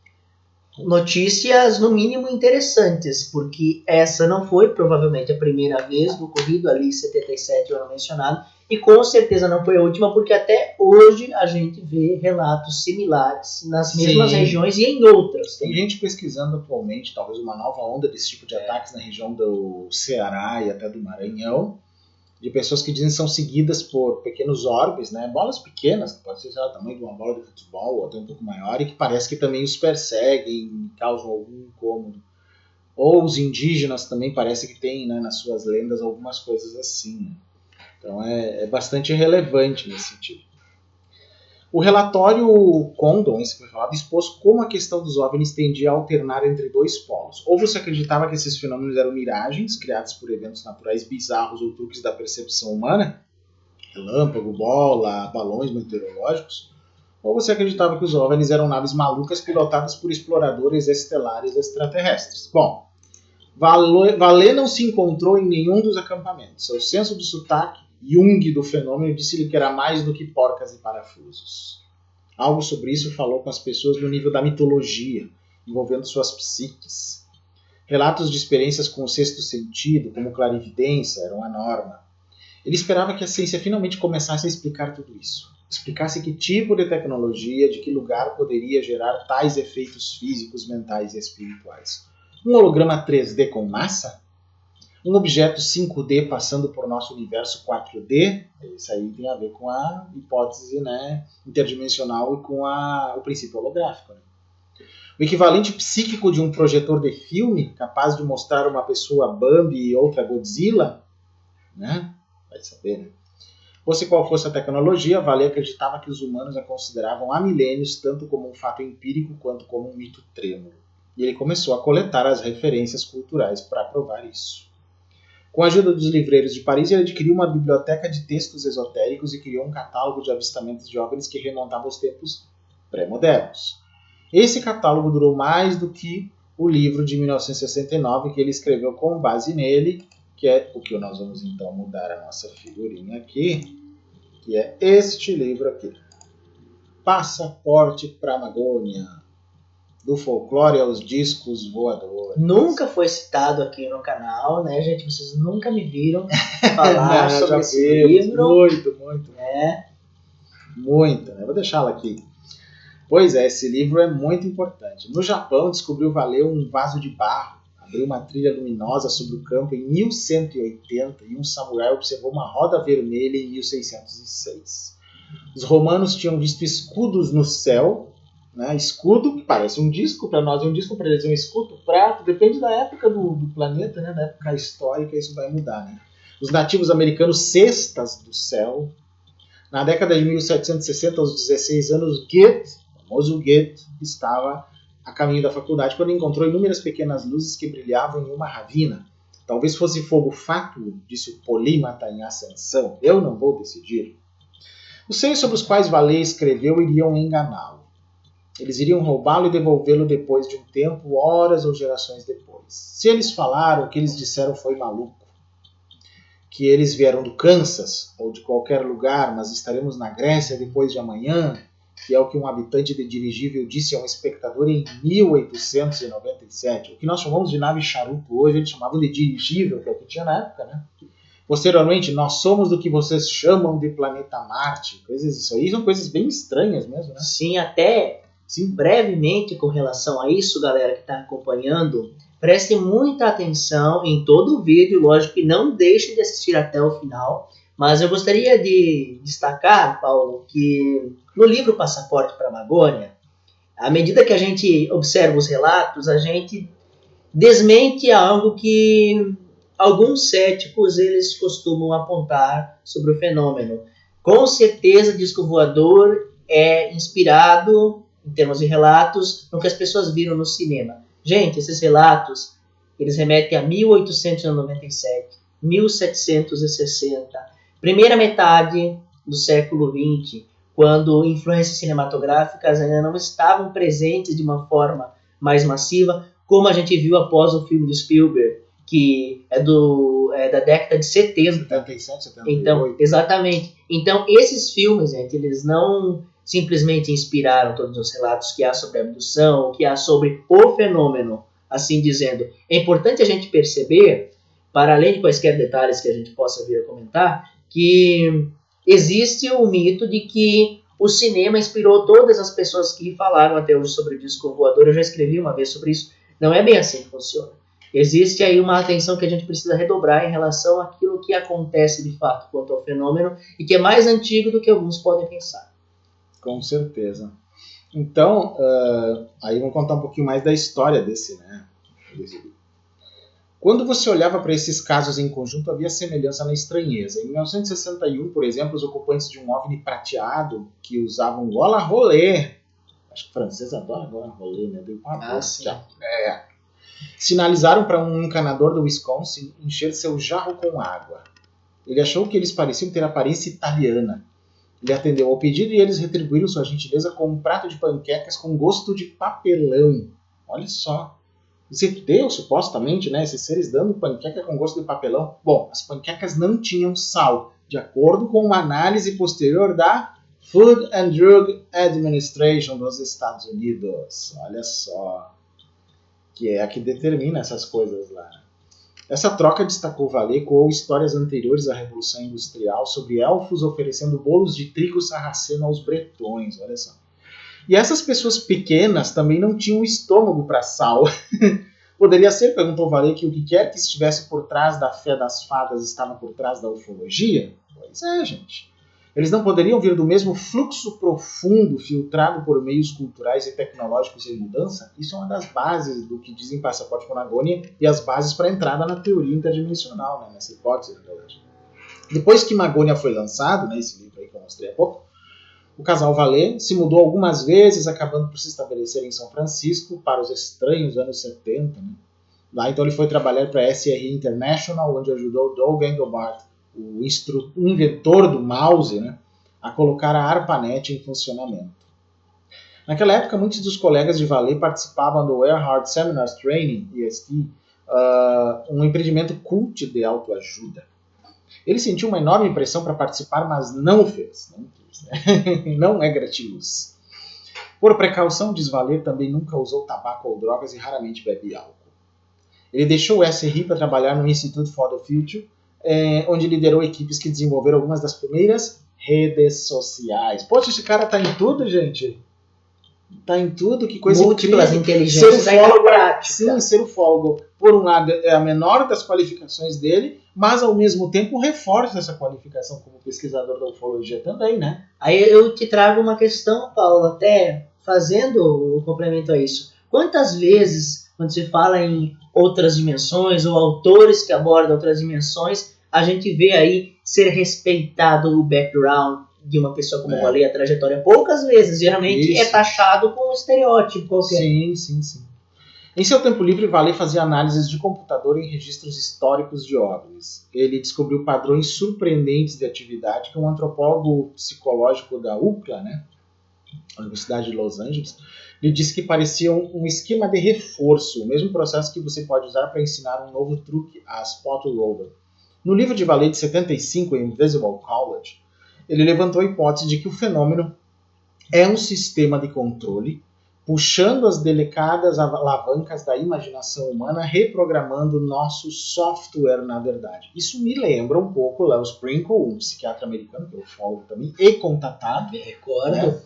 Speaker 2: notícias, no mínimo, interessantes, porque essa não foi, provavelmente, a primeira vez do ocorrido ali em 77, eu não mencionado, e com certeza não foi a última, porque até hoje a gente vê relatos similares nas mesmas regiões e em outras.
Speaker 1: Tem gente pesquisando atualmente, talvez uma nova onda desse tipo de ataques na região do Ceará e até do Maranhão, de pessoas que dizem que são seguidas por pequenos orbes, né, bolas pequenas, que pode ser o tamanho de uma bola de futebol ou até um pouco maior, e que parece que também os perseguem, causam algum incômodo. Ou os indígenas também parece que têm, né, nas suas lendas algumas coisas assim. Então é bastante relevante nesse sentido. O relatório Condon, esse que foi falado, expôs como a questão dos OVNIs tendia a alternar entre dois polos. Ou você acreditava que esses fenômenos eram miragens, criados por eventos naturais bizarros ou truques da percepção humana, relâmpago, bola, balões meteorológicos, ou você acreditava que os OVNIs eram naves malucas pilotadas por exploradores estelares extraterrestres. Bom, Vallée não se encontrou em nenhum dos acampamentos. Seu senso de sotaque, Jung do fenômeno, disse-lhe que era mais do que porcas e parafusos. Algo sobre isso falou com as pessoas no nível da mitologia, envolvendo suas psiques. Relatos de experiências com o sexto sentido, como clarividência, eram a norma. Ele esperava que a ciência finalmente começasse a explicar tudo isso. Explicasse que tipo de tecnologia, de que lugar poderia gerar tais efeitos físicos, mentais e espirituais. Um holograma 3D com massa? Um objeto 5D passando por nosso universo 4D? Isso aí tem a ver com a hipótese, né, interdimensional e com o princípio holográfico. Né? O equivalente psíquico de um projetor de filme, capaz de mostrar uma pessoa Bambi e outra Godzilla? Né? Vai saber, né? Fosse qual fosse a tecnologia, Vallée acreditava que os humanos a consideravam há milênios tanto como um fato empírico quanto como um mito trêmulo. E ele começou a coletar as referências culturais para provar isso. Com a ajuda dos livreiros de Paris, ele adquiriu uma biblioteca de textos esotéricos e criou um catálogo de avistamentos de OVNIs que remontava aos tempos pré-modernos. Esse catálogo durou mais do que o livro de 1969 que ele escreveu com base nele, que é o que nós vamos então mudar a nossa figurinha aqui, que é este livro aqui. Passaporte para a Amazônia. Do folclore aos discos voadores.
Speaker 2: Nunca foi citado aqui no canal, né, gente? Vocês nunca me viram falar sobre esse livro.
Speaker 1: Muito. Muito, né? Vou deixá-lo aqui. Pois é, esse livro é muito importante. No Japão, descobriu Vallée um vaso de barro, abriu uma trilha luminosa sobre o campo em 1180 e um samurai observou uma roda vermelha em 1606. Os romanos tinham visto escudos no céu, né? Escudo, que parece um disco, para nós é um disco, para eles é um escudo, prato, depende da época do planeta, né? Da época histórica, isso vai mudar. Né? Os nativos americanos, cestas do céu. Na década de 1760, aos 16 anos, Goethe, o famoso Goethe, estava a caminho da faculdade quando encontrou inúmeras pequenas luzes que brilhavam em uma ravina. Talvez fosse fogo fátuo, disse o polímata em ascensão. Eu não vou decidir. Os seis sobre os quais Vallée escreveu iriam enganá-lo. Eles iriam roubá-lo e devolvê-lo depois de um tempo, horas ou gerações depois. Se eles falaram, o que eles disseram foi maluco. Que eles vieram do Kansas ou de qualquer lugar, mas estaremos na Grécia depois de amanhã, que é o que um habitante de dirigível disse a um espectador em 1897. O que nós chamamos de nave charuto hoje, eles chamavam de dirigível, que é o que tinha na época, né? Posteriormente, nós somos do que vocês chamam de planeta Marte. Isso aí são coisas bem estranhas mesmo, né?
Speaker 2: Sim, até brevemente com relação a isso, galera que está acompanhando, prestem muita atenção em todo o vídeo, lógico que não deixem de assistir até o final, mas eu gostaria de destacar, Paulo, que no livro Passaporte para a Amazônia, à medida que a gente observa os relatos, a gente desmente algo que alguns céticos eles costumam apontar sobre o fenômeno, Com certeza, Disco Voador é inspirado, em termos de relatos, no que as pessoas viram no cinema. Gente, esses relatos, eles remetem a 1897, 1760, primeira metade do século XX, quando influências cinematográficas ainda não estavam presentes de uma forma mais massiva, como a gente viu após o filme do Spielberg, que é da década de 70.
Speaker 1: 77, 78.
Speaker 2: Então, exatamente. Então, esses filmes, gente, eles não simplesmente inspiraram todos os relatos que há sobre a abdução, que há sobre o fenômeno, assim dizendo. É importante a gente perceber, para além de quaisquer detalhes que a gente possa vir a comentar, que existe o mito de que o cinema inspirou todas as pessoas que falaram até hoje sobre o disco voador. Eu já escrevi uma vez sobre isso. Não é bem assim que funciona. Existe aí uma atenção que a gente precisa redobrar em relação àquilo que acontece de fato quanto ao fenômeno e que é mais antigo do que alguns podem pensar.
Speaker 1: Com certeza. Então, aí vamos contar um pouquinho mais da história desse livro. Quando você olhava para esses casos em conjunto, havia semelhança na estranheza. Em 1961, por exemplo, os ocupantes de um OVNI prateado que usavam gola rolê, acho que o francês adora gola rolê, né? Sinalizaram para um encanador do Wisconsin encher seu jarro com água. Ele achou que eles pareciam ter aparência italiana. Ele atendeu ao pedido e eles retribuíram sua gentileza com um prato de panquecas com gosto de papelão. Olha só. Você deu, supostamente, né, esses seres dando panqueca com gosto de papelão. Bom, as panquecas não tinham sal, de acordo com uma análise posterior da Food and Drug Administration dos Estados Unidos. Olha só. Que é a que determina essas coisas lá. Essa troca destacou valer com histórias anteriores à Revolução Industrial sobre elfos oferecendo bolos de trigo sarraceno aos bretões, olha só. E essas pessoas pequenas também não tinham estômago para sal. Poderia ser, perguntou Valer, que o que quer que estivesse por trás da fé das fadas estava por trás da ufologia? Pois é, gente. Eles não poderiam vir do mesmo fluxo profundo filtrado por meios culturais e tecnológicos em mudança? Isso é uma das bases do que dizem Passaporte Panagonia e as bases para a entrada na teoria interdimensional, né, nessa hipótese. Depois que Magonia foi lançado, né, esse livro aí que eu mostrei há pouco, o casal Valer se mudou algumas vezes, acabando por se estabelecer em São Francisco para os estranhos anos 70. Né? Lá então ele foi trabalhar para a SRI International, onde ajudou Doug Engelbart, o inventor do mouse, né, a colocar a ARPANET em funcionamento. Naquela época, muitos dos colegas de Valer participavam do Earhart Seminars Training, EST, um empreendimento cult de autoajuda. Ele sentiu uma enorme pressão para participar, mas não o fez. Não é gratiluz. Por precaução, diz Valer, também nunca usou tabaco ou drogas e raramente bebe álcool. Ele deixou o SRI para trabalhar no Institute for the Future, onde liderou equipes que desenvolveram algumas das primeiras redes sociais. Poxa, esse cara tá em tudo, gente. Tá em tudo, que coisa incrível.
Speaker 2: Múltiplas inteligências
Speaker 1: ser ufólogo, sim, ser ufólogo, por um lado, é a menor das qualificações dele, mas ao mesmo tempo reforça essa qualificação como pesquisador da ufologia também, né?
Speaker 2: Aí eu te trago uma questão, Paulo, até fazendo um complemento a isso. Quantas vezes, quando se fala em outras dimensões ou autores que abordam outras dimensões, a gente vê aí ser respeitado o background de uma pessoa como Valer, a trajetória? Poucas vezes, geralmente é taxado com um estereótipo qualquer.
Speaker 1: Sim. Em seu tempo livre, Valer fazia análises de computador em registros históricos de OVNIs. Ele descobriu padrões surpreendentes de atividade que um antropólogo psicológico da UCLA, né, a Universidade de Los Angeles, lhe disse que parecia um esquema de reforço, o mesmo processo que você pode usar para ensinar um novo truque a Spot Rover. No livro de Valer de 75, Invisible College, ele levantou a hipótese de que o fenômeno é um sistema de controle puxando as delicadas alavancas da imaginação humana, reprogramando nosso software, na verdade. Isso me lembra um pouco Leo Sprinkle, um psiquiatra americano, que eu falo também, e contatado.
Speaker 2: Me recordo.
Speaker 1: Né?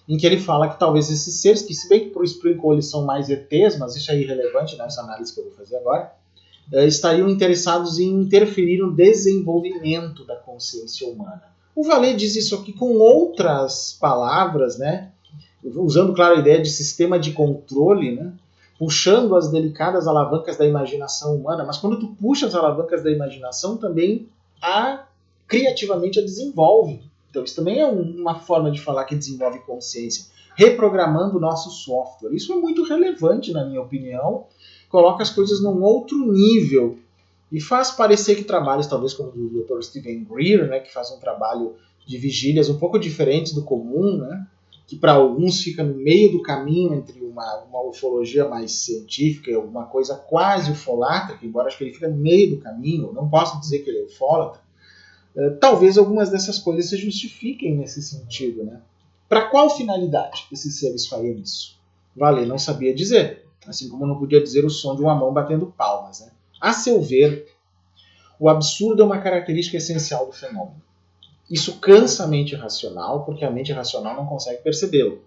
Speaker 1: Em que ele fala que talvez esses seres, que se bem que para o Sprinkle eles são mais ETs, mas isso é irrelevante nessa análise que eu vou fazer agora, estariam interessados em interferir no desenvolvimento da consciência humana. O Valer diz isso aqui com outras palavras, né? Usando, claro, a ideia de sistema de controle, né? Puxando as delicadas alavancas da imaginação humana, mas quando tu puxa as alavancas da imaginação, também criativamente a desenvolve. Então isso também é uma forma de falar que desenvolve consciência, reprogramando o nosso software. Isso é muito relevante, na minha opinião, coloca as coisas num outro nível e faz parecer que trabalhos, talvez como o do Dr. Stephen Greer, né, que faz um trabalho de vigílias um pouco diferentes do comum, né, que para alguns fica no meio do caminho entre uma ufologia mais científica e alguma coisa quase ufolátrica, embora acho que ele fica no meio do caminho, não posso dizer que ele é ufólatra. Talvez algumas dessas coisas se justifiquem nesse sentido, né? Para qual finalidade esses seres fariam isso? Vale, não sabia dizer, assim como não podia dizer o som de uma mão batendo palmas, né? A seu ver, o absurdo é uma característica essencial do fenômeno. Isso cansa a mente racional, porque a mente racional não consegue percebê-lo.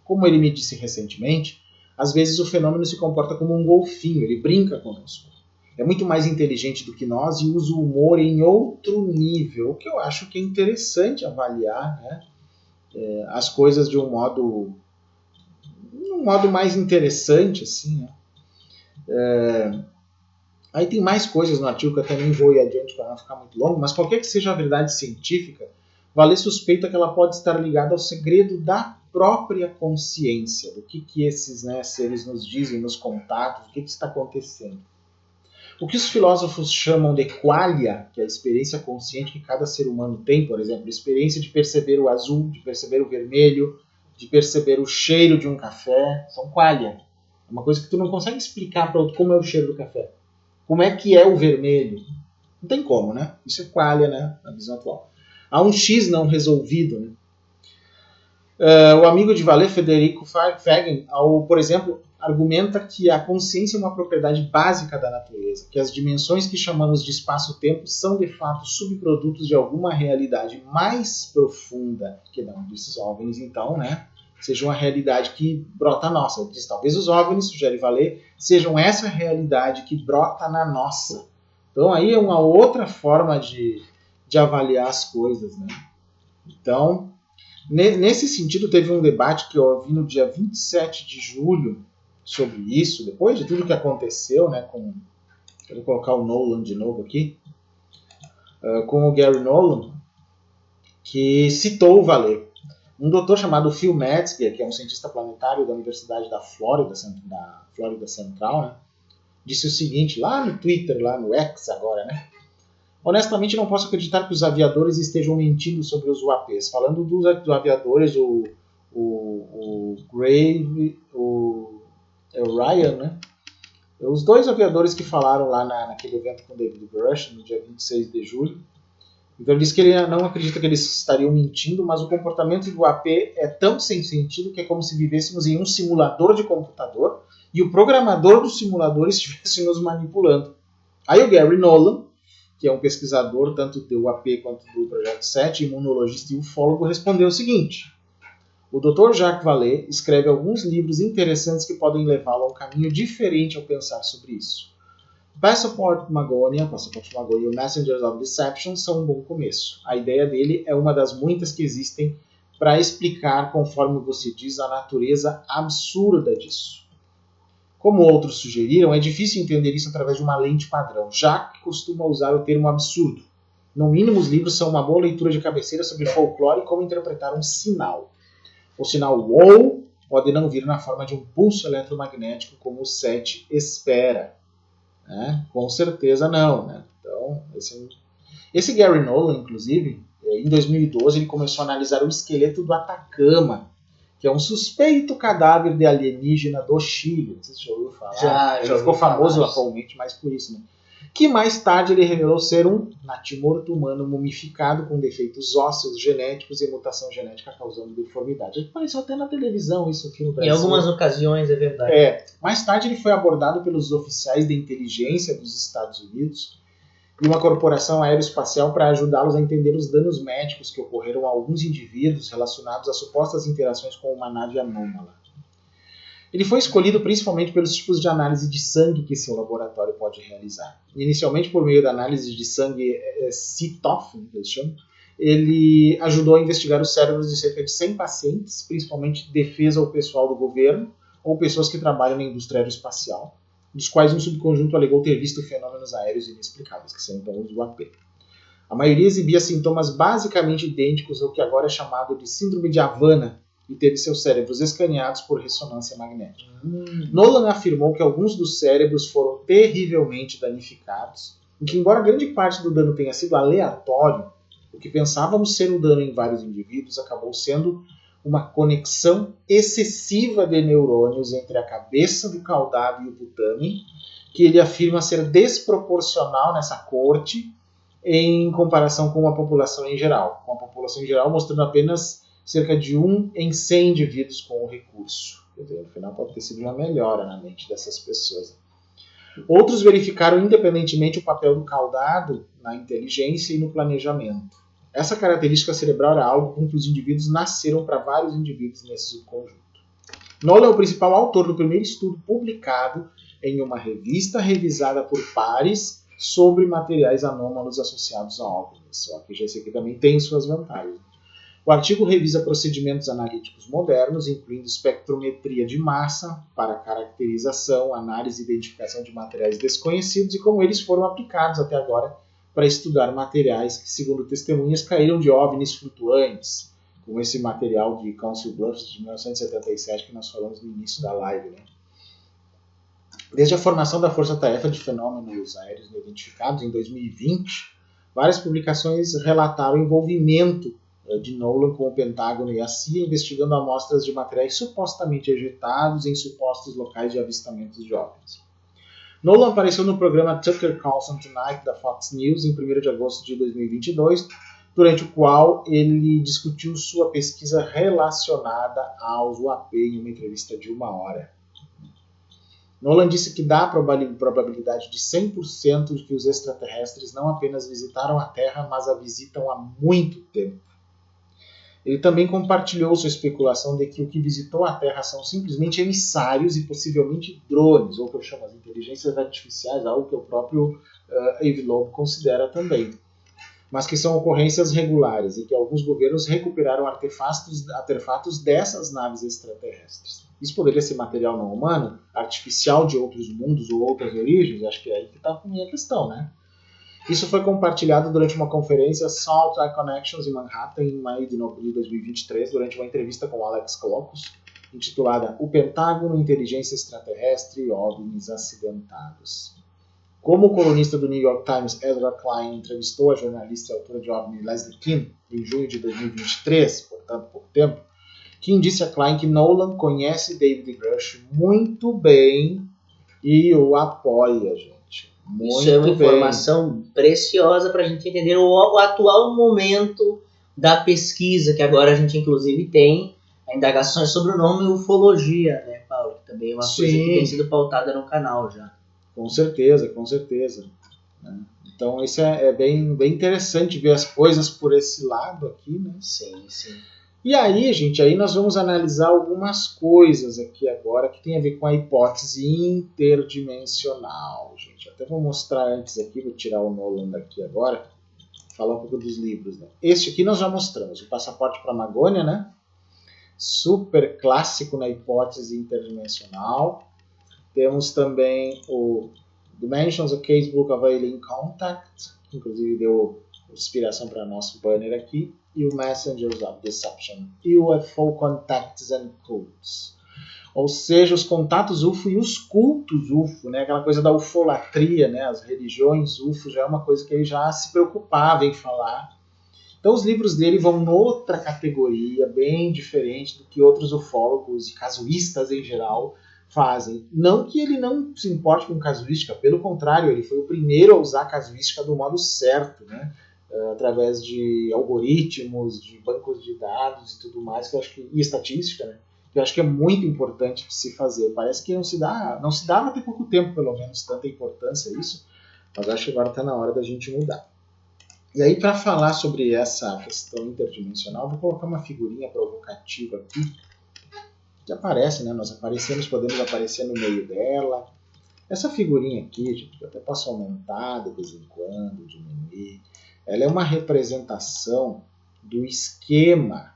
Speaker 1: Como ele me disse recentemente, às vezes o fenômeno se comporta como um golfinho, ele brinca conosco. É muito mais inteligente do que nós e usa o humor em outro nível, o que eu acho que é interessante avaliar, né? As coisas de um modo mais interessante, assim, né? Aí tem mais coisas no artigo que eu até nem vou ir adiante para não ficar muito longo, mas qualquer que seja a verdade científica, Vale suspeita que ela pode estar ligada ao segredo da própria consciência, do que esses, né, seres nos dizem nos contatos, o que está acontecendo. O que os filósofos chamam de qualia, que é a experiência consciente que cada ser humano tem, por exemplo, a experiência de perceber o azul, de perceber o vermelho, de perceber o cheiro de um café, são qualia. É uma coisa que tu não consegue explicar para outro como é o cheiro do café. Como é que é o vermelho? Não tem como, né? Isso é qualia, né? Na visão atual. Há um X não resolvido, né? O amigo de Vale, Federico Fagen, por exemplo, argumenta que a consciência é uma propriedade básica da natureza, que as dimensões que chamamos de espaço-tempo são, de fato, subprodutos de alguma realidade mais profunda que não desses OVNIs, então, né? Seja uma realidade que brota nossa. Ele diz, talvez os OVNIs, sugere Vale, sejam essa realidade que brota na nossa. Então aí é uma outra forma de avaliar as coisas, né? Então, nesse sentido, teve um debate que eu ouvi no dia 27 de julho sobre isso, depois de tudo que aconteceu, né, eu vou colocar o Nolan de novo aqui, com o Gary Nolan, que citou o Vale. Um doutor chamado Phil Metzger, que é um cientista planetário da Universidade da Flórida Central, né, disse o seguinte, lá no Twitter, lá no X agora, né? Honestamente, não posso acreditar que os aviadores estejam mentindo sobre os UAPs. Falando dos aviadores, o Grave, o Ryan, né? Os dois aviadores que falaram lá naquele evento com o David Grush, no dia 26 de julho. Então ele disse que ele não acredita que eles estariam mentindo, mas o comportamento do UAP é tão sem sentido que é como se vivêssemos em um simulador de computador e o programador do simulador estivesse nos manipulando. Aí o Gary Nolan, que é um pesquisador tanto do UAP quanto do Projeto 7, imunologista e ufólogo, respondeu o seguinte: o Dr. Jacques Vallée escreve alguns livros interessantes que podem levá-lo a um caminho diferente ao pensar sobre isso. Passport Magonia e o Messengers of Deception são um bom começo. A ideia dele é uma das muitas que existem para explicar, conforme você diz, a natureza absurda disso. Como outros sugeriram, é difícil entender isso através de uma lente padrão. Jacques costuma usar o termo absurdo. No mínimo, os livros são uma boa leitura de cabeceira sobre folclore e como interpretar um sinal. O sinal WOW pode não vir na forma de um pulso eletromagnético como o SET espera. Com certeza não. Né? Então, esse Gary Nolan, inclusive, em 2012, ele começou a analisar o esqueleto do Atacama, que é um suspeito cadáver de alienígena do Chile. Não sei se você já ouviu falar. Já ficou famoso atualmente, mas por isso, né? Que mais tarde ele revelou ser um natimorto humano mumificado com defeitos ósseos, genéticos e mutação genética causando deformidade. Apareceu até na televisão isso aqui no Brasil.
Speaker 2: Em algumas ocasiões, é verdade.
Speaker 1: Mais tarde ele foi abordado pelos oficiais de inteligência dos Estados Unidos e uma corporação aeroespacial para ajudá-los a entender os danos médicos que ocorreram a alguns indivíduos relacionados a supostas interações com uma nave anômala. Ele foi escolhido principalmente pelos tipos de análise de sangue que seu laboratório pode realizar. Inicialmente, por meio da análise de sangue CTOF, ele ajudou a investigar os cérebros de cerca de 100 pacientes, principalmente de defesa ou pessoal do governo, ou pessoas que trabalham na indústria aeroespacial, dos quais um subconjunto alegou ter visto fenômenos aéreos inexplicáveis, que são então os UAP. A maioria exibia sintomas basicamente idênticos ao que agora é chamado de síndrome de Havana e teve seus cérebros escaneados por ressonância magnética. Nolan afirmou que alguns dos cérebros foram terrivelmente danificados e que, embora grande parte do dano tenha sido aleatório, o que pensávamos ser um dano em vários indivíduos acabou sendo uma conexão excessiva de neurônios entre a cabeça do caudado e o putamen, que ele afirma ser desproporcional nessa corte em comparação com a população em geral. Com a população em geral mostrando apenas cerca de 1 em 100 indivíduos com o recurso. No final pode ter sido uma melhora na mente dessas pessoas. Outros verificaram independentemente o papel do caudado na inteligência e no planejamento. Essa característica cerebral era algo com que os indivíduos nasceram para vários indivíduos nesse subconjunto. Nolan é o principal autor do primeiro estudo publicado em uma revista revisada por pares sobre materiais anômalos associados a OVNIs. Só que esse aqui também tem suas vantagens. O artigo revisa procedimentos analíticos modernos, incluindo espectrometria de massa para caracterização, análise e identificação de materiais desconhecidos e como eles foram aplicados até agora para estudar materiais que, segundo testemunhas, caíram de OVNIs flutuantes, como esse material de Council Bluffs de 1977 que nós falamos no início da live. Né? Desde a formação da Força-Tarefa de Fenômenos Aéreos Não Identificados, em 2020, várias publicações relataram o envolvimento de Nolan com o Pentágono e a CIA, investigando amostras de materiais supostamente ejetados em supostos locais de avistamentos de OVNIs. Nolan apareceu no programa Tucker Carlson Tonight da Fox News em 1º de agosto de 2022, durante o qual ele discutiu sua pesquisa relacionada aos UAP em uma entrevista de 1 hora. Nolan disse que dá a probabilidade de 100% de que os extraterrestres não apenas visitaram a Terra, mas a visitam há muito tempo. Ele também compartilhou sua especulação de que o que visitou a Terra são simplesmente emissários e possivelmente drones, ou o que eu chamo de inteligências artificiais, algo que o próprio Avi Loeb considera também, mas que são ocorrências regulares e que alguns governos recuperaram artefatos dessas naves extraterrestres. Isso poderia ser material não humano, artificial de outros mundos ou outras origens? Acho que é aí que está a minha questão, né? Isso foi compartilhado durante uma conferência Salt Lake Connections em Manhattan em maio de 2023, durante uma entrevista com Alex Kolokos, intitulada O Pentágono, Inteligência Extraterrestre e OVNIs Acidentados. Como o colunista do New York Times, Ezra Klein, entrevistou a jornalista e autora de OVNI Leslie Kean em junho de 2023, portanto pouco tempo, Kean disse a Klein que Nolan conhece David Grush muito bem e o apoia, gente. Muito
Speaker 2: Isso é uma
Speaker 1: bem.
Speaker 2: informação preciosa para a gente entender o atual momento da pesquisa, que agora a gente inclusive tem a indagações sobre o nome ufologia, né, Paulo? Que também é uma coisa que tem sido pautada no canal já.
Speaker 1: Com certeza, com certeza. Então isso é bem interessante ver as coisas por esse lado aqui, né?
Speaker 2: Sim, sim.
Speaker 1: E aí, gente, aí nós vamos analisar algumas coisas aqui agora que tem a ver com a hipótese interdimensional, gente. Até vou mostrar antes aqui, vou tirar o Nolan daqui agora, falar um pouco dos livros, né? Este aqui nós já mostramos, o Passaporte para a Amazônia, né? Super clássico na hipótese interdimensional. Temos também o Dimensions, a Casebook of Alien Contact, que inclusive deu inspiração para nosso banner aqui, e o Messengers of Deception, UFO Contacts and Cults. Ou seja, os contatos UFO e os cultos UFO, né? Aquela coisa da ufolatria, né? As religiões UFO já é uma coisa que ele já se preocupava em falar. Então os livros dele vão noutra categoria, bem diferente do que outros ufólogos e casuístas em geral fazem. Não que ele não se importe com casuística, pelo contrário, ele foi o primeiro a usar a casuística do modo certo, né? Através de algoritmos, de bancos de dados e tudo mais, que eu acho que, e estatística, né? Que eu acho que é muito importante de se fazer. Parece que não se dava até pouco tempo, pelo menos, tanta importância a isso, mas acho que agora está na hora da gente mudar. E aí, para falar sobre essa questão interdimensional, vou colocar uma figurinha provocativa aqui, que aparece, né? Nós podemos aparecer no meio dela. Essa figurinha aqui, gente, eu até posso aumentar de vez em quando, diminuir. Ela é uma representação do esquema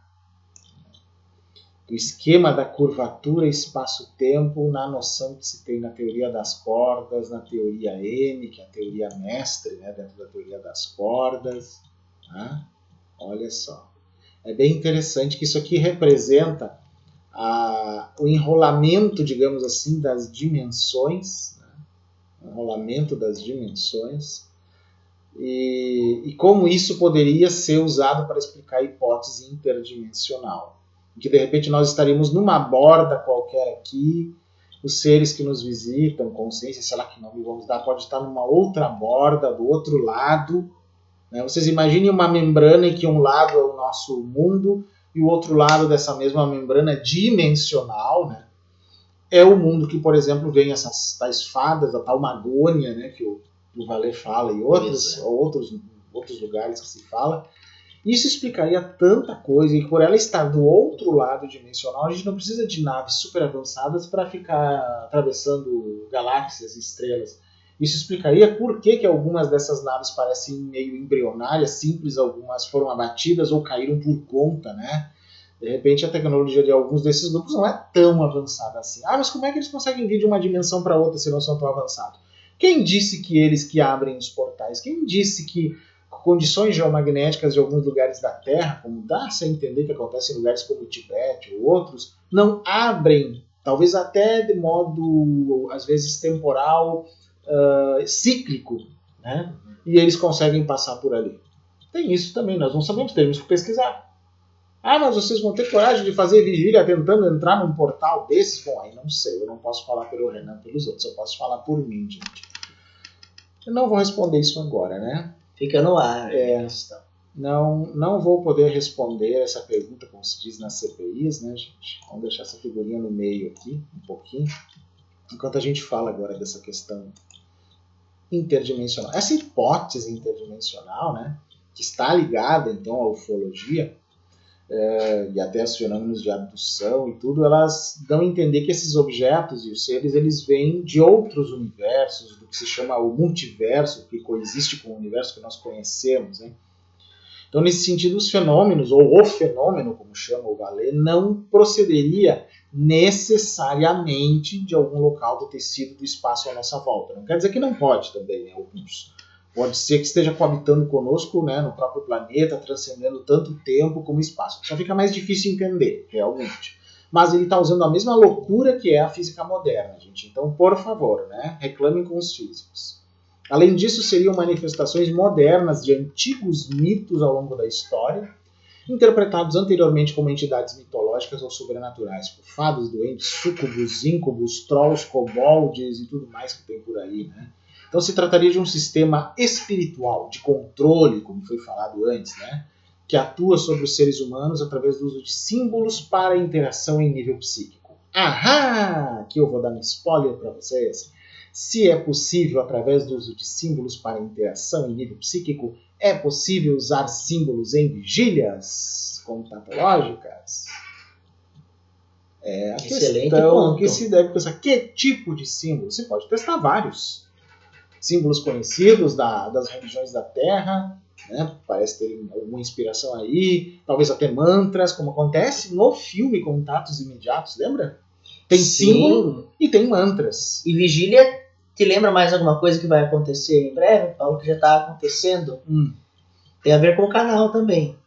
Speaker 1: da curvatura espaço-tempo na noção que se tem na teoria das cordas, na teoria M, que é a teoria mestre, né, dentro da teoria das cordas. Tá? Olha só. É bem interessante que isso aqui representa o enrolamento, digamos assim, das dimensões, né? O enrolamento das dimensões, e como isso poderia ser usado para explicar a hipótese interdimensional. Em que de repente nós estaríamos numa borda qualquer aqui, os seres que nos visitam, consciência, sei lá que nome vamos dar, pode estar numa outra borda, do outro lado. Né? Vocês imaginem uma membrana em que um lado é o nosso mundo e o outro lado dessa mesma membrana dimensional, né? É o mundo que, por exemplo, vem essas tais fadas, a tal Magônia, né, que o Vallée fala, e outros lugares que se fala. Isso explicaria tanta coisa, e por ela estar do outro lado dimensional, a gente não precisa de naves super avançadas para ficar atravessando galáxias e estrelas. Isso explicaria por que algumas dessas naves parecem meio embrionárias, simples, algumas foram abatidas ou caíram por conta, né? De repente a tecnologia de alguns desses grupos não é tão avançada assim. Ah, mas como é que eles conseguem vir de uma dimensão para outra se não são tão avançados? Quem disse que eles que abrem os portais? Quem disse que condições geomagnéticas de alguns lugares da Terra, como dá-se a entender que acontece em lugares como o Tibete ou outros, não abrem, talvez até de modo, às vezes, temporal, cíclico, né? E eles conseguem passar por ali. Tem isso também, nós não sabemos, temos que pesquisar. Ah, mas vocês vão ter coragem de fazer vigília tentando entrar num portal desses? Bom, aí não sei, eu não posso falar pelo Renan, pelos outros, eu posso falar por mim, gente. Eu não vou responder isso agora, né?
Speaker 2: Fica no ar.
Speaker 1: Não vou poder responder essa pergunta, como se diz nas CPIs, né, gente? Vamos deixar essa figurinha no meio aqui, um pouquinho, enquanto a gente fala agora dessa questão interdimensional. Essa hipótese interdimensional, né, que está ligada, então, à ufologia, e até aos fenômenos de abdução e tudo, elas dão a entender que esses objetos e os seres, eles vêm de outros universos, do que se chama o multiverso, que coexiste com o universo que nós conhecemos, né? Então, nesse sentido, os fenômenos, ou o fenômeno, como chama o Vallée, não procederia necessariamente de algum local do tecido do espaço à nossa volta. Não quer dizer que não pode também, né? Alguns. Pode ser que esteja coabitando conosco, né, no próprio planeta, transcendendo tanto tempo como espaço. Só fica mais difícil entender, realmente. Mas ele está usando a mesma loucura que é a física moderna, gente. Então, por favor, né, reclamem com os físicos. Além disso, seriam manifestações modernas de antigos mitos ao longo da história, interpretados anteriormente como entidades mitológicas ou sobrenaturais, por fadas, doentes, súcubos, íncubos, trolls, kobolds e tudo mais que tem por aí, né? Então se trataria de um sistema espiritual, de controle, como foi falado antes, né? Que atua sobre os seres humanos através do uso de símbolos para a interação em nível psíquico. Ahá! Aqui eu vou dar um spoiler para vocês. Se é possível, através do uso de símbolos para interação em nível psíquico, é possível usar símbolos em vigílias contatológicas? É a
Speaker 2: Excelente
Speaker 1: questão
Speaker 2: ponto.
Speaker 1: que se deve pensar. Que tipo de símbolo? Você pode testar vários. Símbolos conhecidos das religiões da Terra, né? Parece ter alguma inspiração aí, talvez até mantras, como acontece no filme Contatos Imediatos, lembra? Tem símbolo e tem mantras.
Speaker 2: E vigília, te lembra mais alguma coisa que vai acontecer em breve, Paulo, que já está acontecendo? Tem a ver com o canal também.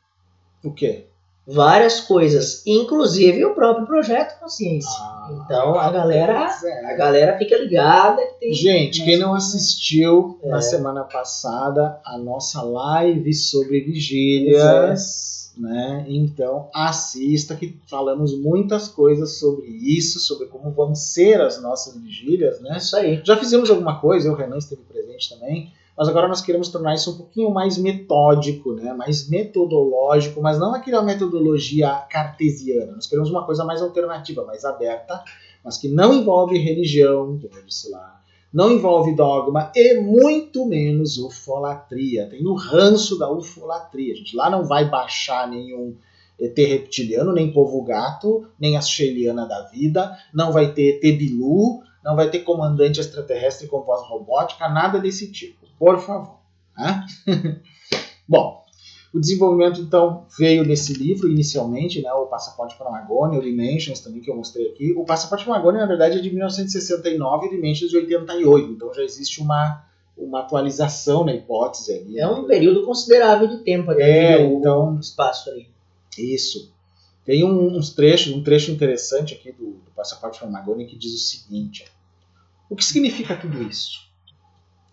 Speaker 1: O quê?
Speaker 2: Várias coisas, inclusive o próprio Projeto Consciência. Então a galera fica ligada. Que tem
Speaker 1: gente, quem não assistiu na semana passada a nossa live sobre vigílias, né? Então assista, que falamos muitas coisas sobre isso, sobre como vão ser as nossas vigílias, né?
Speaker 2: Isso aí.
Speaker 1: Já fizemos alguma coisa, o Renan esteve presente também. Mas agora nós queremos tornar isso um pouquinho mais metódico, né? Mais metodológico, mas não aquela metodologia cartesiana. Nós queremos uma coisa mais alternativa, mais aberta, mas que não envolve religião, como eu disse lá, não envolve dogma e muito menos ufolatria. Tem o ranço da ufolatria. A gente lá não vai baixar nenhum ET reptiliano, nem povo gato, nem a Sheliana da vida, não vai ter ET Bilu, não vai ter comandante extraterrestre com voz robótica, nada desse tipo. Por favor. Né? Bom, o desenvolvimento, então, veio nesse livro, inicialmente, né, o Passaporte para Magônia, o Dimensions, também, que eu mostrei aqui. O Passaporte para Magônia, na verdade, é de 1969 e o Dimensions de 88, então já existe uma uma atualização na hipótese ali.
Speaker 2: É um período considerável de tempo até
Speaker 1: então,
Speaker 2: espaço ali.
Speaker 1: Isso. Tem um trecho interessante aqui do Passaporte para Magônia que diz o seguinte: o que significa tudo isso?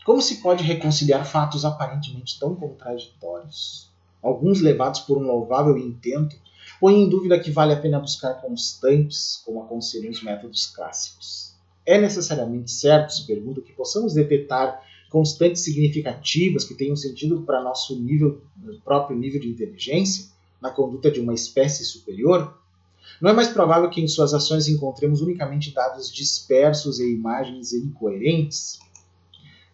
Speaker 1: Como se pode reconciliar fatos aparentemente tão contraditórios? Alguns, levados por um louvável intento, põem em dúvida que vale a pena buscar constantes, como aconselham os métodos clássicos. É necessariamente certo, se pergunta, que possamos detectar constantes significativas que tenham sentido para nosso próprio nível de inteligência, na conduta de uma espécie superior? Não é mais provável que em suas ações encontremos unicamente dados dispersos e imagens incoerentes?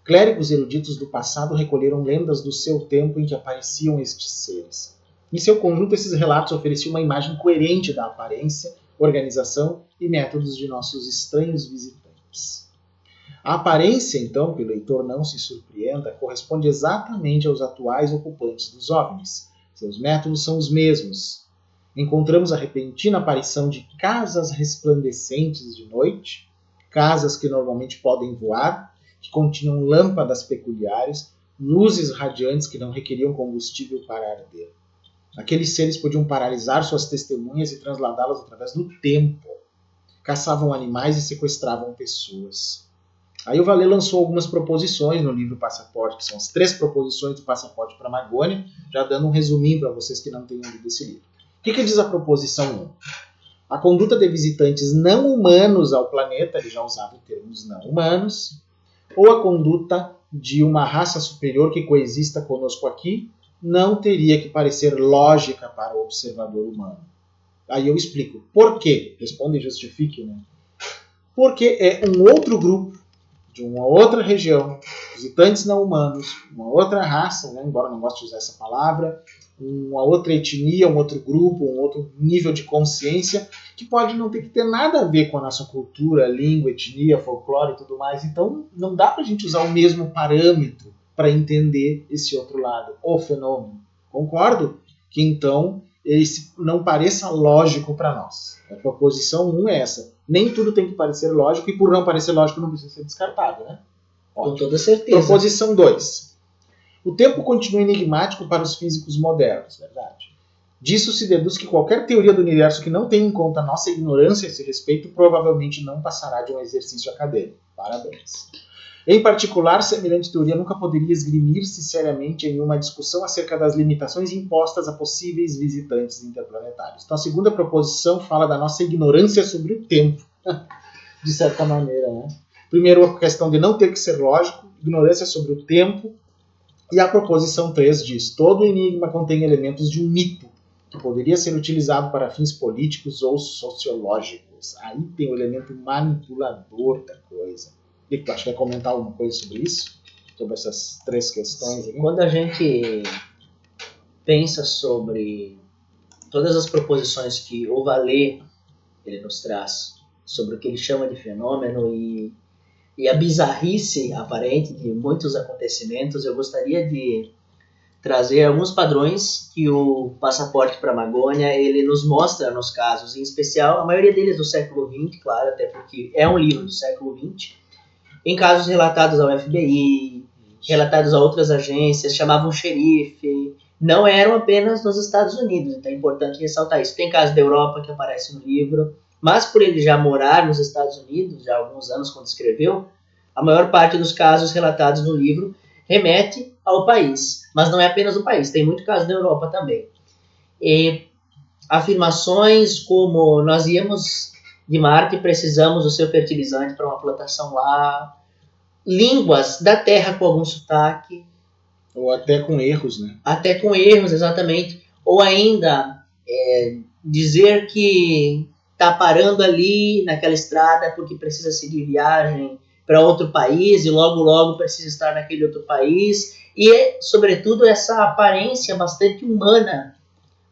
Speaker 1: Clérigos eruditos do passado recolheram lendas do seu tempo em que apareciam estes seres. Em seu conjunto, esses relatos ofereciam uma imagem coerente da aparência, organização e métodos de nossos estranhos visitantes. A aparência, então, que o leitor não se surpreenda, corresponde exatamente aos atuais ocupantes dos OVNIs. Seus métodos são os mesmos. Encontramos a repentina aparição de casas resplandecentes de noite, casas que normalmente podem voar, que continham lâmpadas peculiares, luzes radiantes que não requeriam combustível para arder. Aqueles seres podiam paralisar suas testemunhas e trasladá-las através do tempo. Caçavam animais e sequestravam pessoas. Aí o Vallée lançou algumas proposições no livro Passaporte, que são as 3 proposições do Passaporte para Magônia, já dando um resuminho para vocês que não tenham lido esse livro. O que diz a proposição 1? A conduta de visitantes não humanos ao planeta, ele já usava termos não humanos, ou a conduta de uma raça superior que coexista conosco aqui, não teria que parecer lógica para o observador humano. Aí eu explico. Por quê? Responda e justifique, né? Porque é um outro grupo, de uma outra região, visitantes não humanos, uma outra raça, né? Embora eu não goste de usar essa palavra, uma outra etnia, um outro grupo, um outro nível de consciência, que pode não ter que ter nada a ver com a nossa cultura, língua, etnia, folclore e tudo mais. Então não dá pra gente usar o mesmo parâmetro para entender esse outro lado, o fenômeno. Concordo que então ele não pareça lógico para nós. A proposição 1 é essa. Nem tudo tem que parecer lógico e por não parecer lógico não precisa ser descartado, né?
Speaker 2: Com toda certeza.
Speaker 1: Proposição 2. O tempo continua enigmático para os físicos modernos, verdade? Disso se deduz que qualquer teoria do universo que não tenha em conta a nossa ignorância a esse respeito provavelmente não passará de um exercício acadêmico. Parabéns. Em particular, semelhante teoria nunca poderia esgrimir-se seriamente em uma discussão acerca das limitações impostas a possíveis visitantes interplanetários. Então, a segunda proposição fala da nossa ignorância sobre o tempo, de certa maneira, né? Primeiro, a questão de não ter que ser lógico, ignorância sobre o tempo, e a proposição 3 diz: todo enigma contém elementos de um mito, que poderia ser utilizado para fins políticos ou sociológicos. Aí tem o elemento manipulador da coisa. E tu acha que quer comentar alguma coisa sobre isso? Sobre essas 3 questões aqui?
Speaker 2: Quando a gente pensa sobre todas as proposições que o Vallée ele nos traz sobre o que ele chama de fenômeno e a bizarrice aparente de muitos acontecimentos, eu gostaria de trazer alguns padrões que o Passaporte para Magônia ele nos mostra nos casos, em especial a maioria deles do século XX, claro, até porque é um livro do século XX, em casos relatados ao FBI, relatados a outras agências, chamavam xerife, não eram apenas nos Estados Unidos, então é importante ressaltar isso. Tem casos da Europa que aparecem no livro, mas por ele já morar nos Estados Unidos, já há alguns anos quando escreveu, a maior parte dos casos relatados no livro remete ao país, mas não é apenas o país, tem muito caso da Europa também. E afirmações como nós íamos de Marte, precisamos do seu fertilizante para uma plantação lá, línguas da Terra com algum sotaque.
Speaker 1: Ou até com erros, né?
Speaker 2: Até com erros, exatamente. Ou ainda dizer que está parando ali naquela estrada porque precisa seguir viagem para outro país e logo precisa estar naquele outro país. E, sobretudo, essa aparência bastante humana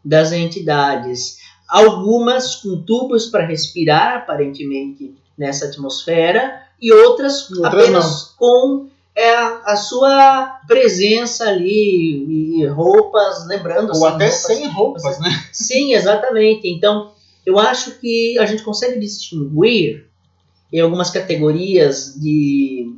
Speaker 2: das entidades. Algumas com tubos para respirar, aparentemente, nessa atmosfera, e outras apenas com a sua presença ali, e roupas, lembrando...
Speaker 1: Ou até roupas, sem roupas, né?
Speaker 2: Sim, exatamente. Então, eu acho que a gente consegue distinguir em algumas categorias de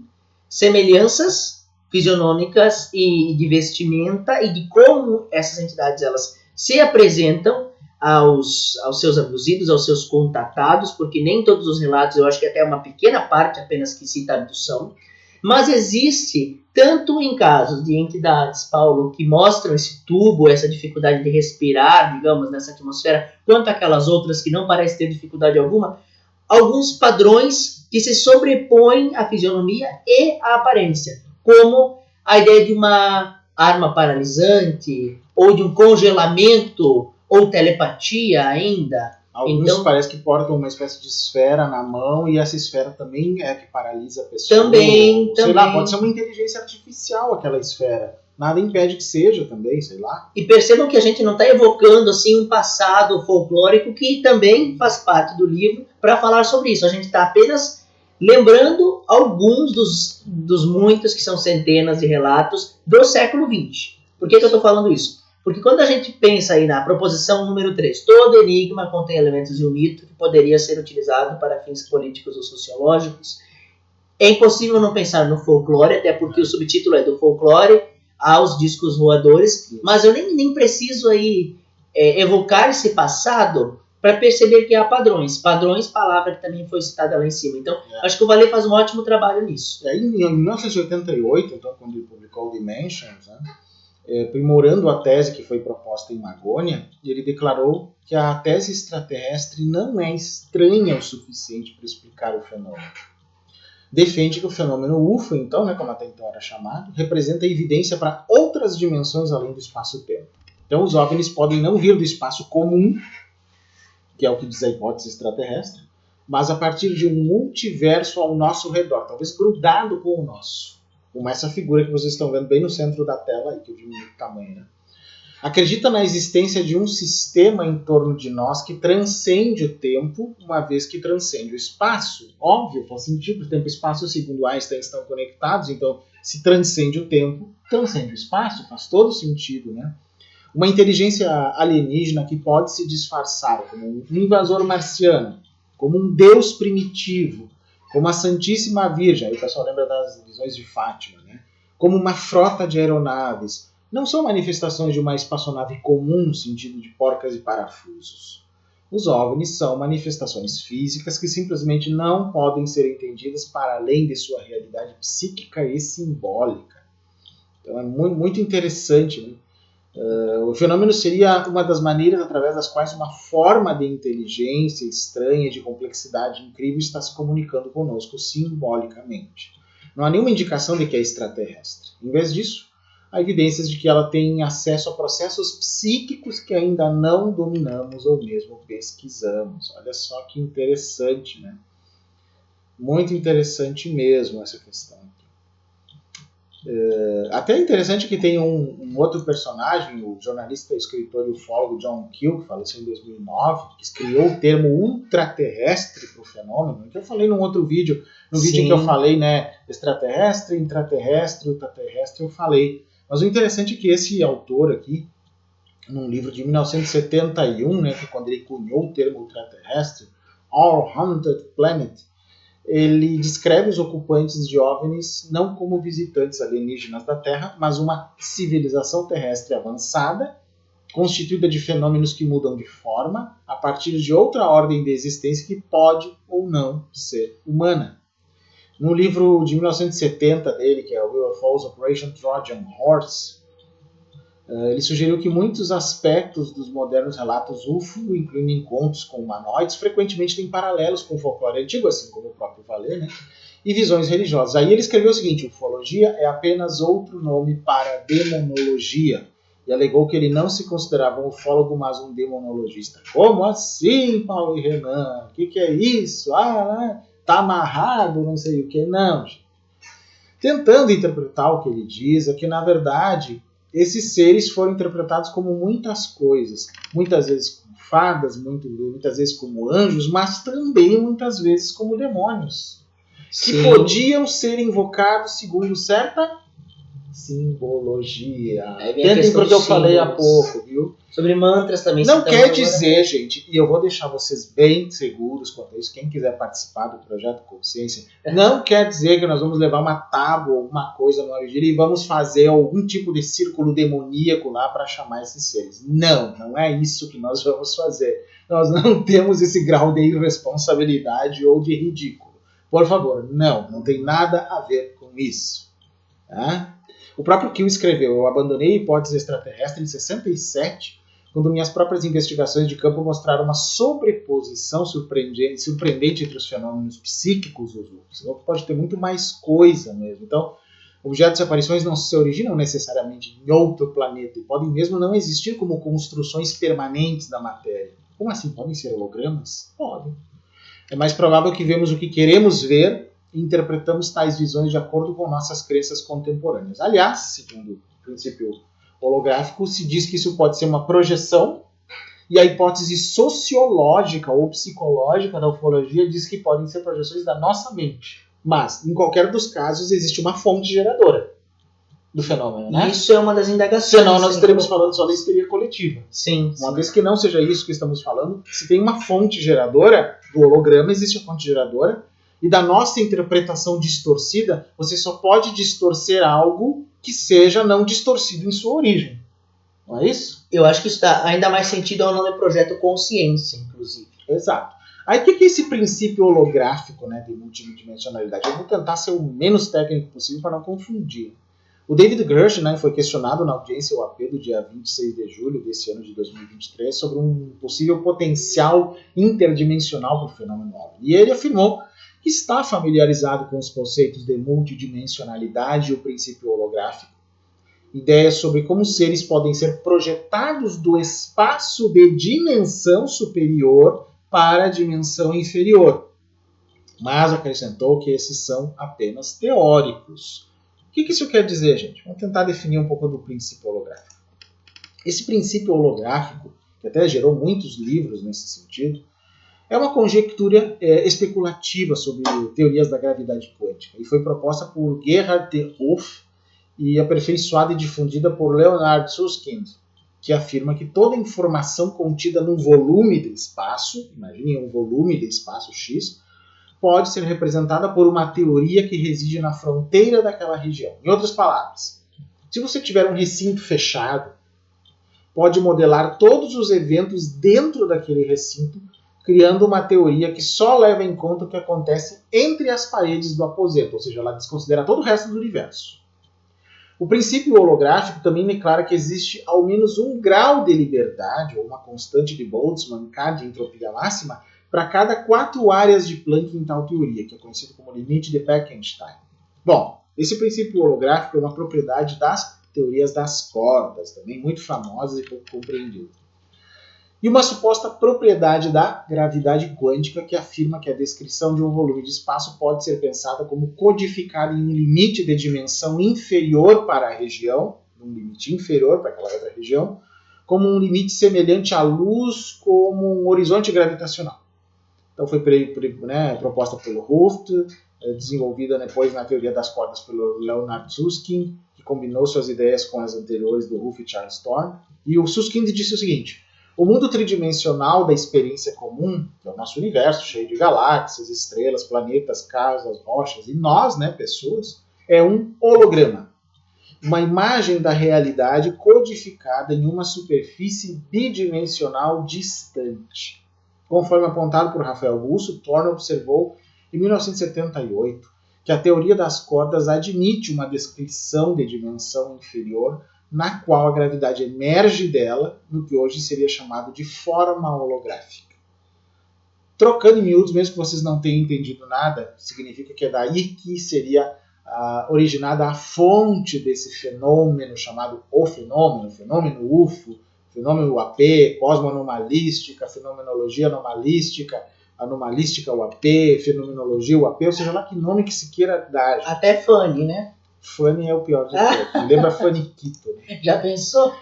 Speaker 2: semelhanças fisionômicas e de vestimenta e de como essas entidades elas se apresentam aos seus abduzidos, aos seus contatados, porque nem todos os relatos, eu acho que até uma pequena parte apenas que cita a abdução, mas existe, tanto em casos de entidades, Paulo, que mostram esse tubo, essa dificuldade de respirar, digamos, nessa atmosfera, quanto aquelas outras que não parecem ter dificuldade alguma, alguns padrões que se sobrepõem à fisionomia e à aparência, como a ideia de uma arma paralisante, ou de um congelamento, ou telepatia ainda.
Speaker 1: Alguns
Speaker 2: então,
Speaker 1: parece que portam uma espécie de esfera na mão e essa esfera também é que paralisa a pessoa.
Speaker 2: Também.
Speaker 1: Sei lá, pode ser uma inteligência artificial aquela esfera. Nada impede que seja também, sei lá.
Speaker 2: E percebam que a gente não está evocando assim um passado folclórico que também faz parte do livro para falar sobre isso. A gente está apenas lembrando alguns dos muitos, que são centenas de relatos do século XX. Por que eu estou falando isso? Porque quando a gente pensa aí na proposição número 3, todo enigma contém elementos de um mito que poderia ser utilizado para fins políticos ou sociológicos, é impossível não pensar no folclore, até porque o subtítulo é do folclore aos discos voadores, mas eu nem preciso aí evocar esse passado para perceber que há padrões. Padrões, palavra que também foi citada lá em cima. Então, acho que o Vallée faz um ótimo trabalho nisso.
Speaker 1: Em 1988, então, quando ele publicou Dimensions, né, aprimorando a tese que foi proposta em Magônia, ele declarou que a tese extraterrestre não é estranha o suficiente para explicar o fenômeno. Defende que o fenômeno UFO, então, né, como até então era chamado, representa evidência para outras dimensões além do espaço-tempo. Então, os OVNIs podem não vir do espaço comum, que é o que diz a hipótese extraterrestre, mas a partir de um multiverso ao nosso redor, talvez grudado com o nosso. Como essa figura que vocês estão vendo bem no centro da tela, aí, que eu diminui o tamanho, né? Acredita na existência de um sistema em torno de nós que transcende o tempo, uma vez que transcende o espaço. Óbvio, faz sentido, o tempo e o espaço, segundo Einstein, estão conectados, então se transcende o tempo, transcende o espaço, faz todo sentido, né? Uma inteligência alienígena que pode se disfarçar como um invasor marciano, como um deus primitivo, como a Santíssima Virgem, aí o pessoal lembra das visões de Fátima, né? Como uma frota de aeronaves, não são manifestações de uma espaçonave comum no sentido de porcas e parafusos. Os OVNIs são manifestações físicas que simplesmente não podem ser entendidas para além de sua realidade psíquica e simbólica. Então é muito interessante, né? O fenômeno seria uma das maneiras através das quais uma forma de inteligência estranha, de complexidade incrível, está se comunicando conosco simbolicamente. Não há nenhuma indicação de que é extraterrestre. Em vez disso, há evidências de que ela tem acesso a processos psíquicos que ainda não dominamos ou mesmo pesquisamos. Olha só que interessante, né? Muito interessante mesmo essa questão. Até interessante que tem um outro personagem, o jornalista, escritor e ufólogo John Keel, que faleceu em 2009, que criou o termo ultraterrestre para o fenômeno, que eu falei num outro vídeo, no vídeo em que eu falei, né, extraterrestre, intraterrestre, ultraterrestre, eu falei. Mas o interessante é que esse autor aqui, num livro de 1971, né, que quando ele cunhou o termo ultraterrestre, Our Haunted Planet, ele descreve os ocupantes de OVNIs não como visitantes alienígenas da Terra, mas uma civilização terrestre avançada, constituída de fenômenos que mudam de forma a partir de outra ordem de existência que pode ou não ser humana. No livro de 1970 dele, que é o UFO's Operation Trojan Horse, ele sugeriu que muitos aspectos dos modernos relatos UFO, incluindo encontros com humanoides, frequentemente têm paralelos com o folclore antigo, assim como o próprio Vallée, né? E visões religiosas. Aí ele escreveu o seguinte: ufologia é apenas outro nome para demonologia. E alegou que ele não se considerava um ufólogo, mas um demonologista. Como assim, Paulo e Renan? O que é isso? Tá amarrado, não sei o que. Não, gente. Tentando interpretar o que ele diz, é que, na verdade, esses seres foram interpretados como muitas coisas. Muitas vezes como fadas, muitas vezes como anjos, mas também muitas vezes como demônios. Sim. Que podiam ser invocados segundo certa simbologia.
Speaker 2: Aí vem a
Speaker 1: Tentem
Speaker 2: questão
Speaker 1: porque eu
Speaker 2: dos
Speaker 1: falei há
Speaker 2: símbolos.
Speaker 1: pouco, viu?
Speaker 2: Sobre mantras também.
Speaker 1: Não
Speaker 2: citamos
Speaker 1: quer
Speaker 2: agora.
Speaker 1: dizer, gente, e eu vou deixar vocês bem seguros quanto a isso, quem quiser participar do Projeto Consciência, não quer dizer que nós vamos levar uma tábua, alguma coisa no Vigília e vamos fazer algum tipo de círculo demoníaco lá para chamar esses seres. Não, não é isso que nós vamos fazer. Nós não temos esse grau de irresponsabilidade ou de ridículo. Por favor, não tem nada a ver com isso. Tá? O próprio Kiel escreveu: eu abandonei a hipótese extraterrestre em 67, quando minhas próprias investigações de campo mostraram uma sobreposição surpreendente entre os fenômenos psíquicos e os outros. Então pode ter muito mais coisa mesmo. Então, objetos e aparições não se originam necessariamente em outro planeta e podem mesmo não existir como construções permanentes da matéria. Como assim? Podem ser hologramas? Podem. É mais provável que vemos o que queremos ver e interpretamos tais visões de acordo com nossas crenças contemporâneas. Aliás, segundo o princípio holográfico, se diz que isso pode ser uma projeção, e a hipótese sociológica ou psicológica da ufologia diz que podem ser projeções da nossa mente. Mas, em qualquer dos casos, existe uma fonte geradora do fenômeno, né?
Speaker 2: Isso é uma das indagações.
Speaker 1: Senão nós estaremos falando só da histeria coletiva.
Speaker 2: Sim.
Speaker 1: Uma vez que não seja isso que estamos falando, se tem uma fonte geradora do holograma, existe a fonte geradora, e da nossa interpretação distorcida, você só pode distorcer algo que seja não distorcido em sua origem. Não é isso?
Speaker 2: Eu acho que isso dá ainda mais sentido ao nome Projeto Consciência, inclusive.
Speaker 1: Exato. Aí o que é esse princípio holográfico, né, de multidimensionalidade? Eu vou tentar ser o menos técnico possível para não confundir. O David Grush, né, foi questionado na audiência UAP do dia 26 de julho desse ano de 2023 sobre um possível potencial interdimensional para o fenômeno OVNI. E ele afirmou que está familiarizado com os conceitos de multidimensionalidade e o princípio holográfico, ideias sobre como seres podem ser projetados do espaço de dimensão superior para a dimensão inferior, mas acrescentou que esses são apenas teóricos. O que isso quer dizer, gente? Vamos tentar definir um pouco do princípio holográfico. Esse princípio holográfico, que até gerou muitos livros nesse sentido, é uma conjectura especulativa sobre teorias da gravidade quântica e foi proposta por Gerhard de Hoof e aperfeiçoada e difundida por Leonard Susskind, que afirma que toda informação contida num volume de espaço, imagine um volume de espaço X, pode ser representada por uma teoria que reside na fronteira daquela região. Em outras palavras, se você tiver um recinto fechado, pode modelar todos os eventos dentro daquele recinto, criando uma teoria que só leva em conta o que acontece entre as paredes do aposento, ou seja, ela desconsidera todo o resto do universo. O princípio holográfico também declara que existe ao menos um grau de liberdade, ou uma constante de Boltzmann, K de entropia máxima, para cada 4 áreas de Planck em tal teoria, que é conhecido como limite de Bekenstein. Bom, esse princípio holográfico é uma propriedade das teorias das cordas, também muito famosas e pouco compreendidas. E uma suposta propriedade da gravidade quântica que afirma que a descrição de um volume de espaço pode ser pensada como codificada em um limite de dimensão inferior para a região, um limite inferior para aquela outra região, como um limite semelhante à luz, como um horizonte gravitacional. Então foi proposta pelo Hooft, desenvolvida depois na teoria das cordas pelo Leonard Susskind, que combinou suas ideias com as anteriores do Hooft e Charles Thorne. E o Susskind disse o seguinte: o mundo tridimensional da experiência comum, que é o nosso universo cheio de galáxias, estrelas, planetas, casas, rochas e nós, pessoas, é um holograma. Uma imagem da realidade codificada em uma superfície bidimensional distante. Conforme apontado por Rafael Russo, Thorne observou em 1978 que a teoria das cordas admite uma descrição de dimensão inferior na qual a gravidade emerge dela, no que hoje seria chamado de forma holográfica. Trocando em miúdos, mesmo que vocês não tenham entendido nada, significa que é daí que seria originada a fonte desse fenômeno chamado o fenômeno UFO, fenômeno UAP, cosmoanomalística, fenomenologia anomalística UAP, fenomenologia UAP, ou seja lá que nome que se queira dar.
Speaker 2: Até Fanny, né?
Speaker 1: Fanny é o pior de todos. Lembra Faniquito. Né?
Speaker 2: Já pensou?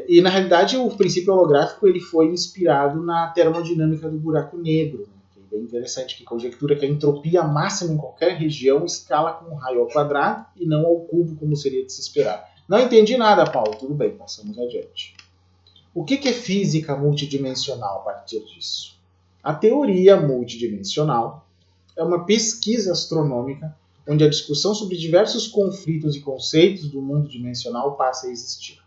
Speaker 1: E na realidade o princípio holográfico ele foi inspirado na termodinâmica do buraco negro, né? Que é bem interessante que conjectura que a entropia máxima em qualquer região escala com um raio ao quadrado e não ao cubo, como seria de se esperar. Não entendi nada, Paulo. Tudo bem, passamos adiante. O que é física multidimensional a partir disso? A teoria multidimensional é uma pesquisa astronômica onde a discussão sobre diversos conflitos e conceitos do mundo dimensional passa a existir.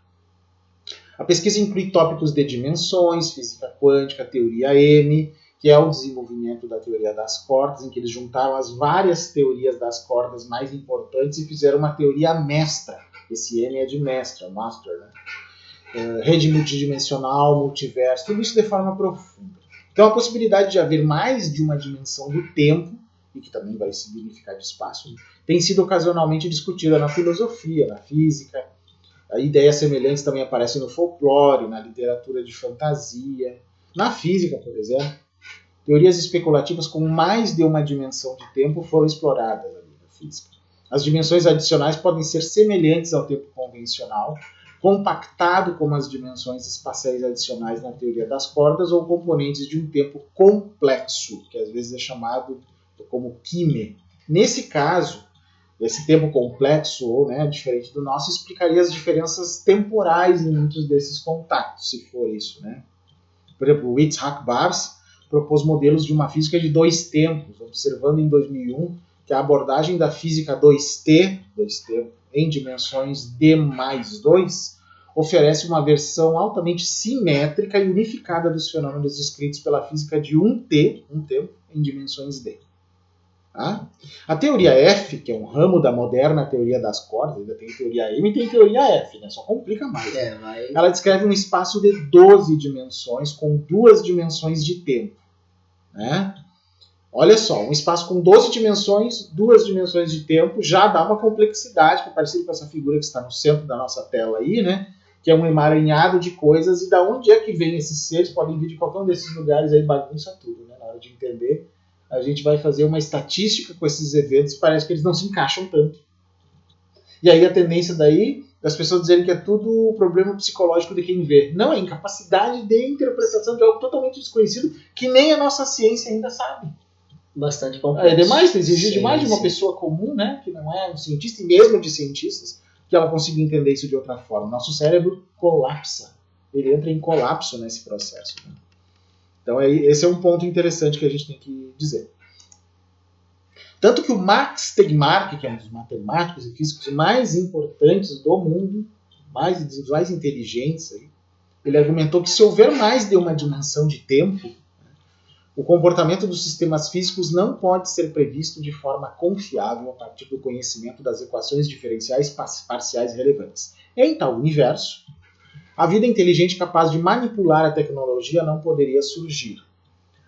Speaker 1: A pesquisa inclui tópicos de dimensões, física quântica, teoria M, que é o desenvolvimento da teoria das cordas, em que eles juntaram as várias teorias das cordas mais importantes e fizeram uma teoria mestra. Esse M é de mestra, master, né? Rede multidimensional, multiverso, tudo isso de forma profunda. Então a possibilidade de haver mais de uma dimensão do tempo, e que também vai significar de espaço, tem sido ocasionalmente discutida na filosofia, na física. Ideias semelhantes também aparecem no folclore, na literatura de fantasia, na física, por exemplo. Teorias especulativas com mais de uma dimensão de tempo foram exploradas ali na física. As dimensões adicionais podem ser semelhantes ao tempo convencional, compactado como as dimensões espaciais adicionais na teoria das cordas, ou componentes de um tempo complexo, que às vezes é chamado como quime. Nesse caso, esse tempo complexo, ou diferente do nosso, explicaria as diferenças temporais em muitos desses contatos, se for isso. Por exemplo, o Itzhak Bars propôs modelos de uma física de dois tempos, observando em 2001 que a abordagem da física 2T, em dimensões D mais 2, oferece uma versão altamente simétrica e unificada dos fenômenos descritos pela física de 1T, um tempo, em dimensões D. A teoria F, que é um ramo da moderna teoria das cordas, ainda tem teoria M e tem teoria F, só complica mais. Ela descreve um espaço de 12 dimensões com duas dimensões de tempo. Olha só, um espaço com 12 dimensões, duas dimensões de tempo, já dá uma complexidade, que é parecido com essa figura que está no centro da nossa tela aí, que é um emaranhado de coisas, e da onde é que vem esses seres, podem vir de qualquer um desses lugares aí, bagunça tudo, na hora de entender. A gente vai fazer uma estatística com esses eventos, parece que eles não se encaixam tanto. E aí a tendência daí das pessoas dizerem que é tudo problema psicológico de quem vê. Não, é incapacidade de interpretação de algo totalmente desconhecido que nem a nossa ciência ainda sabe.
Speaker 2: Bastante complexo.
Speaker 1: É demais, exige demais de uma pessoa comum, que não é um cientista, e mesmo de cientistas, que ela consiga entender isso de outra forma. Nosso cérebro colapsa. Ele entra em colapso nesse processo. Então esse é um ponto interessante que a gente tem que dizer. Tanto que o Max Tegmark, que é um dos matemáticos e físicos mais importantes do mundo, mais inteligentes, ele argumentou que se houver mais de uma dimensão de tempo, o comportamento dos sistemas físicos não pode ser previsto de forma confiável a partir do conhecimento das equações diferenciais parciais relevantes. Em tal universo, a vida inteligente capaz de manipular a tecnologia não poderia surgir.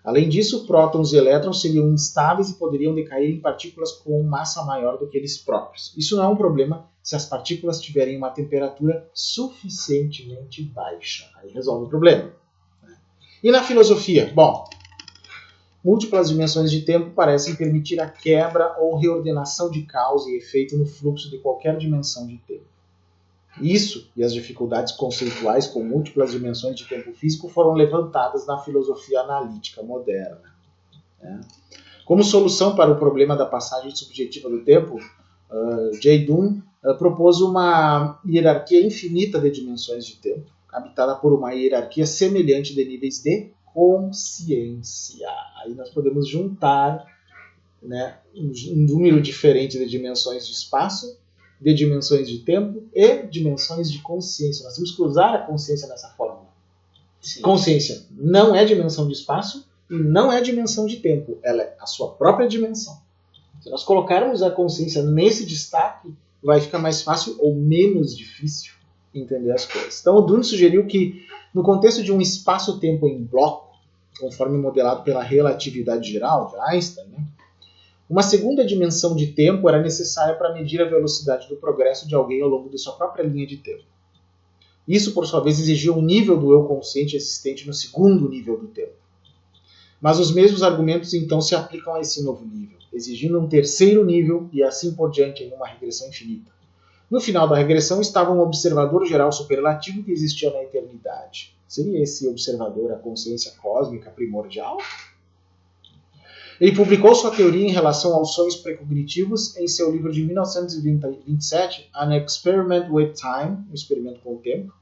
Speaker 1: Além disso, prótons e elétrons seriam instáveis e poderiam decair em partículas com massa maior do que eles próprios. Isso não é um problema se as partículas tiverem uma temperatura suficientemente baixa. Aí resolve o problema. E na filosofia? Bom, múltiplas dimensões de tempo parecem permitir a quebra ou reordenação de causa e efeito no fluxo de qualquer dimensão de tempo. Isso e as dificuldades conceituais com múltiplas dimensões de tempo físico foram levantadas na filosofia analítica moderna. Como solução para o problema da passagem subjetiva do tempo, J. Dunn propôs uma hierarquia infinita de dimensões de tempo, habitada por uma hierarquia semelhante de níveis de consciência. Aí nós podemos juntar um número diferente de dimensões de espaço, de dimensões de tempo e dimensões de consciência. Nós temos que usar a consciência nessa fórmula. Sim. Consciência não é dimensão de espaço e não é dimensão de tempo. Ela é a sua própria dimensão. Se nós colocarmos a consciência nesse destaque, vai ficar mais fácil ou menos difícil entender as coisas. Então o Dunn sugeriu que, no contexto de um espaço-tempo em bloco, conforme modelado pela relatividade geral de Einstein, uma segunda dimensão de tempo era necessária para medir a velocidade do progresso de alguém ao longo de sua própria linha de tempo. Isso, por sua vez, exigia um nível do eu consciente existente no segundo nível do tempo. Mas os mesmos argumentos então se aplicam a esse novo nível, exigindo um terceiro nível e assim por diante em uma regressão infinita. No final da regressão estava um observador geral superlativo que existia na eternidade. Seria esse observador a consciência cósmica primordial? Ele publicou sua teoria em relação aos sonhos precognitivos em seu livro de 1927, An Experiment with Time, um experimento com o tempo,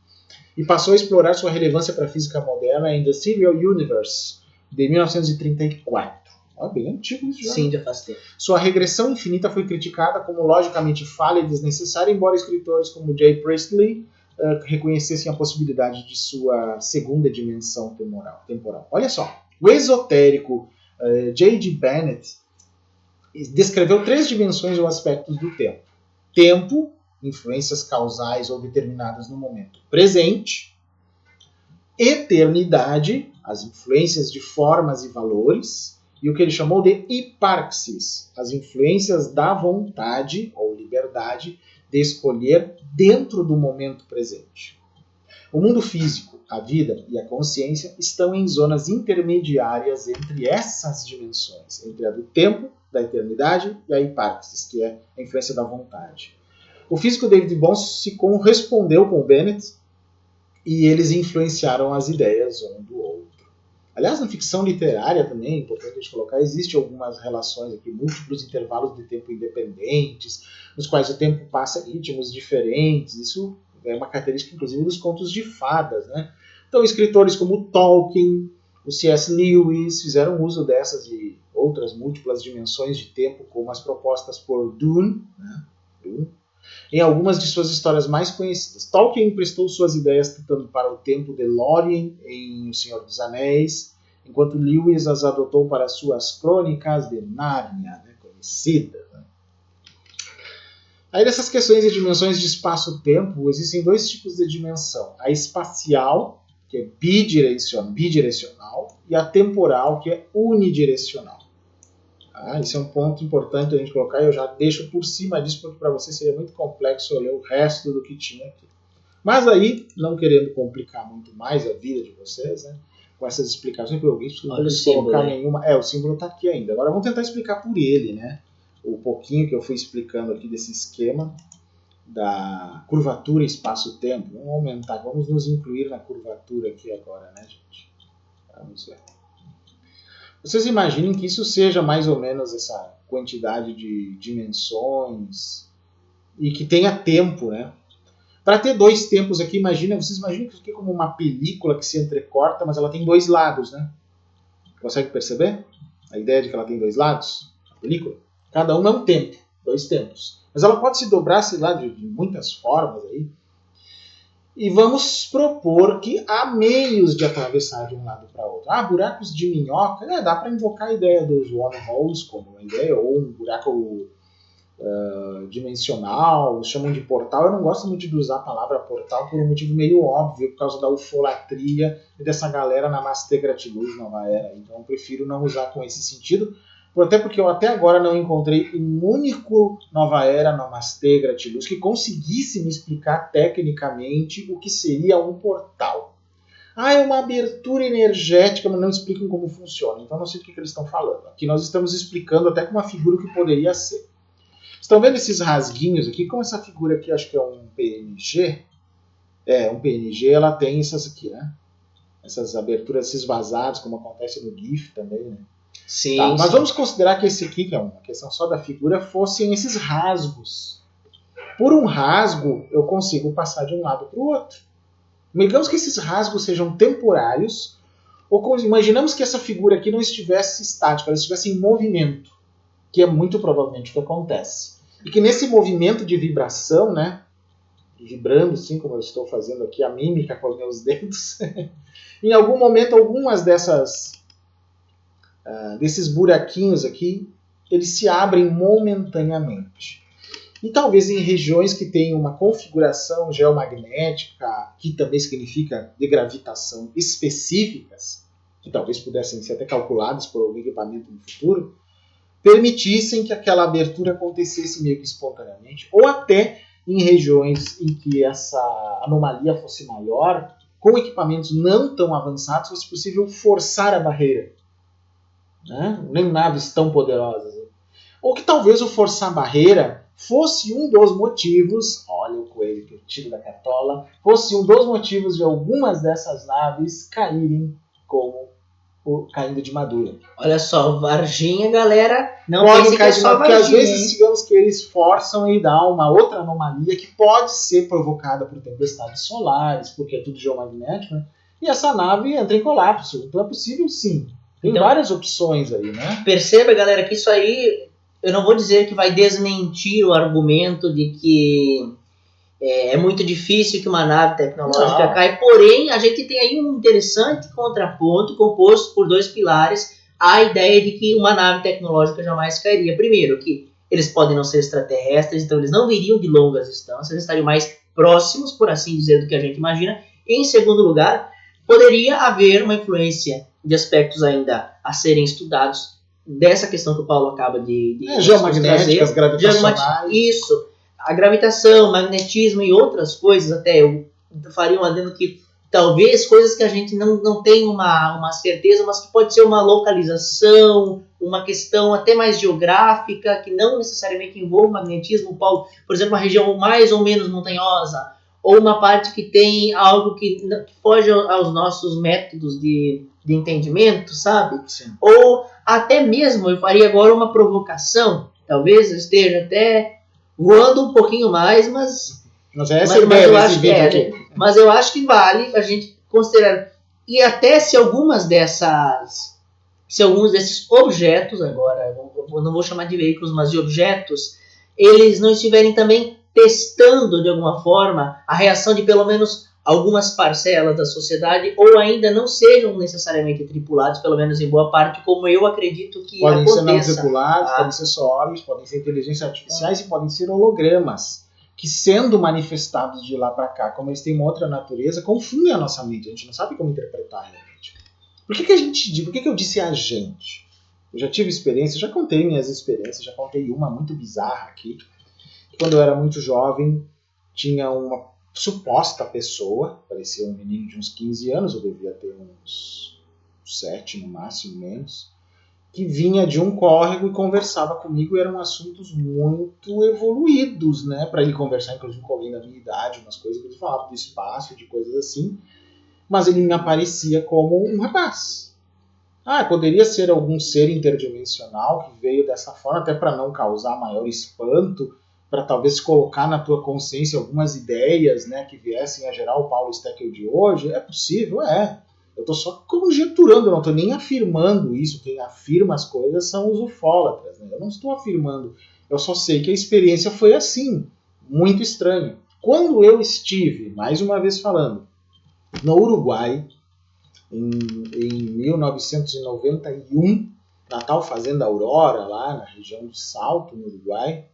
Speaker 1: e passou a explorar sua relevância para a física moderna em The Serial Universe, de 1934. Bem antigo isso já.
Speaker 2: Sim, já faz tempo.
Speaker 1: Sua regressão infinita foi criticada como logicamente falha e desnecessária, embora escritores como Jay Priestley reconhecessem a possibilidade de sua segunda dimensão temporal. Olha só, o esotérico J.G. Bennett descreveu 3 dimensões ou aspectos do tempo. Tempo, influências causais ou determinadas no momento presente. Eternidade, as influências de formas e valores. E o que ele chamou de hiparxis, as influências da vontade ou liberdade de escolher dentro do momento presente. O mundo físico, a vida e a consciência estão em zonas intermediárias entre essas dimensões, entre a do tempo, da eternidade e a hiparxis, que é a influência da vontade. O físico David Bohm se correspondeu com o Bennett e eles influenciaram as ideias um do outro. Aliás, na ficção literária também, é importante a gente colocar, existem algumas relações aqui, múltiplos intervalos de tempo independentes, nos quais o tempo passa em ritmos diferentes. Isso é uma característica, inclusive, dos contos de fadas, né? Então, escritores como Tolkien, o C.S. Lewis, fizeram uso dessas e outras múltiplas dimensões de tempo, como as propostas por Dune, né? Em algumas de suas histórias mais conhecidas. Tolkien emprestou suas ideias para o tempo de Lórien em O Senhor dos Anéis, enquanto Lewis as adotou para suas crônicas de Nárnia, né, conhecida. Né? Aí dessas questões de dimensões de espaço-tempo, existem 2 tipos de dimensão. A espacial, que é bidirecional, e a temporal, que é unidirecional. Esse é um ponto importante a gente colocar e eu já deixo por cima disso porque para você seria muito complexo eu ler o resto do que tinha aqui. Mas aí, não querendo complicar muito mais a vida de vocês, né, com essas explicações que eu vi, não vou colocar nenhuma. O símbolo está aqui ainda. Agora vamos tentar explicar por ele, né, o pouquinho que eu fui explicando aqui desse esquema da curvatura espaço-tempo. Vamos aumentar, vamos nos incluir na curvatura aqui agora, né, gente? Vamos ver. Vocês imaginem que isso seja mais ou menos essa quantidade de dimensões e que tenha tempo, né? Para ter 2 tempos aqui, vocês imaginam que isso aqui é como uma película que se entrecorta, mas ela tem 2 lados, né? Consegue perceber? A ideia de que ela tem 2 lados, a película? Cada um é um tempo, 2 tempos. Mas ela pode se dobrar, sei lá, de muitas formas aí. E vamos propor que há meios de atravessar de um lado para outro. Buracos de minhoca, dá para invocar a ideia dos wormholes como uma ideia, ou um buraco dimensional, chamam de portal. Eu não gosto muito de usar a palavra portal por um motivo meio óbvio, por causa da ufolatria e dessa galera Namastê Gratiluz, Nova Era. Então eu prefiro não usar com esse sentido, até porque eu até agora não encontrei um único Nova Era, Namastê Gratiluz que conseguisse me explicar tecnicamente o que seria um portal. É uma abertura energética, mas não explicam como funciona. Então não sei do que eles estão falando. Aqui nós estamos explicando até com uma figura que poderia ser. Estão vendo esses rasguinhos aqui? Como essa figura aqui, acho que é um PNG. Um PNG, ela tem essas aqui, né? Essas aberturas, esses vazados, como acontece no GIF também, né?
Speaker 2: Sim,
Speaker 1: Mas
Speaker 2: sim.
Speaker 1: vamos considerar que esse aqui, que é uma questão só da figura, fossem esses rasgos. Por um rasgo, eu consigo passar de um lado para o outro. Digamos que esses rasgos sejam temporários, ou imaginamos que essa figura aqui não estivesse estática, ela estivesse em movimento, que é muito provavelmente o que acontece. E que nesse movimento de vibração, né, vibrando assim como eu estou fazendo aqui, a mímica com os meus dedos, em algum momento algumas desses buraquinhos aqui, eles se abrem momentaneamente. E talvez em regiões que têm uma configuração geomagnética, que também significa de gravitação específicas, que talvez pudessem ser até calculadas por algum equipamento no futuro, permitissem que aquela abertura acontecesse meio que espontaneamente, ou até em regiões em que essa anomalia fosse maior, com equipamentos não tão avançados, fosse possível forçar a barreira. Né? Nem naves tão poderosas. Ou que talvez o forçar a barreira fosse um dos motivos, olha o coelho que eu tiro da cartola, fosse um dos motivos de algumas dessas naves caírem como caindo de madura.
Speaker 2: Olha só, Varginha, galera, não
Speaker 1: Podem
Speaker 2: pense que
Speaker 1: cair
Speaker 2: é
Speaker 1: de
Speaker 2: só
Speaker 1: madura, porque às
Speaker 2: Varginha,
Speaker 1: vezes,
Speaker 2: hein?
Speaker 1: digamos que eles forçam e dá uma outra anomalia que pode ser provocada por tempestades solares, porque é tudo geomagnético, né? E essa nave entra em colapso. Então é possível sim. Tem
Speaker 2: Então,
Speaker 1: várias opções aí, né?
Speaker 2: perceba, galera, que isso aí, eu não vou dizer que vai desmentir o argumento de que é muito difícil que uma nave tecnológica
Speaker 1: Não.
Speaker 2: caia, porém, a gente tem aí um interessante contraponto composto por dois pilares, a ideia de que uma nave tecnológica jamais cairia. Primeiro, que eles podem não ser extraterrestres, então eles não viriam de longas distâncias, estariam mais próximos, por assim dizer, do que a gente imagina. E, em segundo lugar, poderia haver uma influência de aspectos ainda a serem estudados dessa questão que o Paulo acaba de
Speaker 1: Geomagnéticas,
Speaker 2: trazer.
Speaker 1: gravitacionais.
Speaker 2: Isso, a gravitação, magnetismo e outras coisas até eu faria um adendo que talvez coisas que a gente não tem uma certeza, mas que pode ser uma localização, uma questão até mais geográfica, que não necessariamente envolve magnetismo, Paulo, por exemplo, uma região mais ou menos montanhosa, ou uma parte que tem algo que foge aos nossos métodos de entendimento, sabe?
Speaker 1: Sim.
Speaker 2: Ou até mesmo, eu faria agora uma provocação, talvez eu esteja até voando um pouquinho mais, mas
Speaker 1: essa é a ideia desse vídeo aqui.
Speaker 2: Mas eu acho que vale a gente considerar. E até se alguns desses objetos, agora, eu não vou chamar de veículos, mas de objetos, eles não estiverem também testando de alguma forma a reação de pelo menos algumas parcelas da sociedade, ou ainda não sejam necessariamente tripulados, pelo menos em boa parte, como eu acredito que
Speaker 1: podem
Speaker 2: aconteça.
Speaker 1: Podem ser não tripulados, podem ser só órgãos, podem ser inteligências artificiais e podem ser hologramas, que sendo manifestados de lá para cá, como eles têm uma outra natureza, confundem a nossa mente, a gente não sabe como interpretar realmente. Por que eu disse a gente? Eu já tive experiência, já contei minhas experiências, já contei uma muito bizarra aqui. Quando eu era muito jovem, tinha uma suposta pessoa, parecia um menino de uns 15 anos, eu devia ter uns 7 no máximo, menos, que vinha de um córrego e conversava comigo, e eram assuntos muito evoluídos, né, para ele conversar, inclusive com alguém da minha idade, umas coisas que ele falava do espaço, de coisas assim, mas ele me aparecia como um rapaz. Poderia ser algum ser interdimensional que veio dessa forma, até para não causar maior espanto, para talvez colocar na tua consciência algumas ideias, né, que viessem a gerar o Paulo Steckel de hoje. É possível? É. Eu estou só conjecturando, eu não estou nem afirmando isso. Quem afirma as coisas são os ufólatras, né? Eu não estou afirmando. Eu só sei que a experiência foi assim, muito estranha. Quando eu estive, mais uma vez falando, no Uruguai, em 1991, na tal Fazenda Aurora, lá na região de Salto, no Uruguai,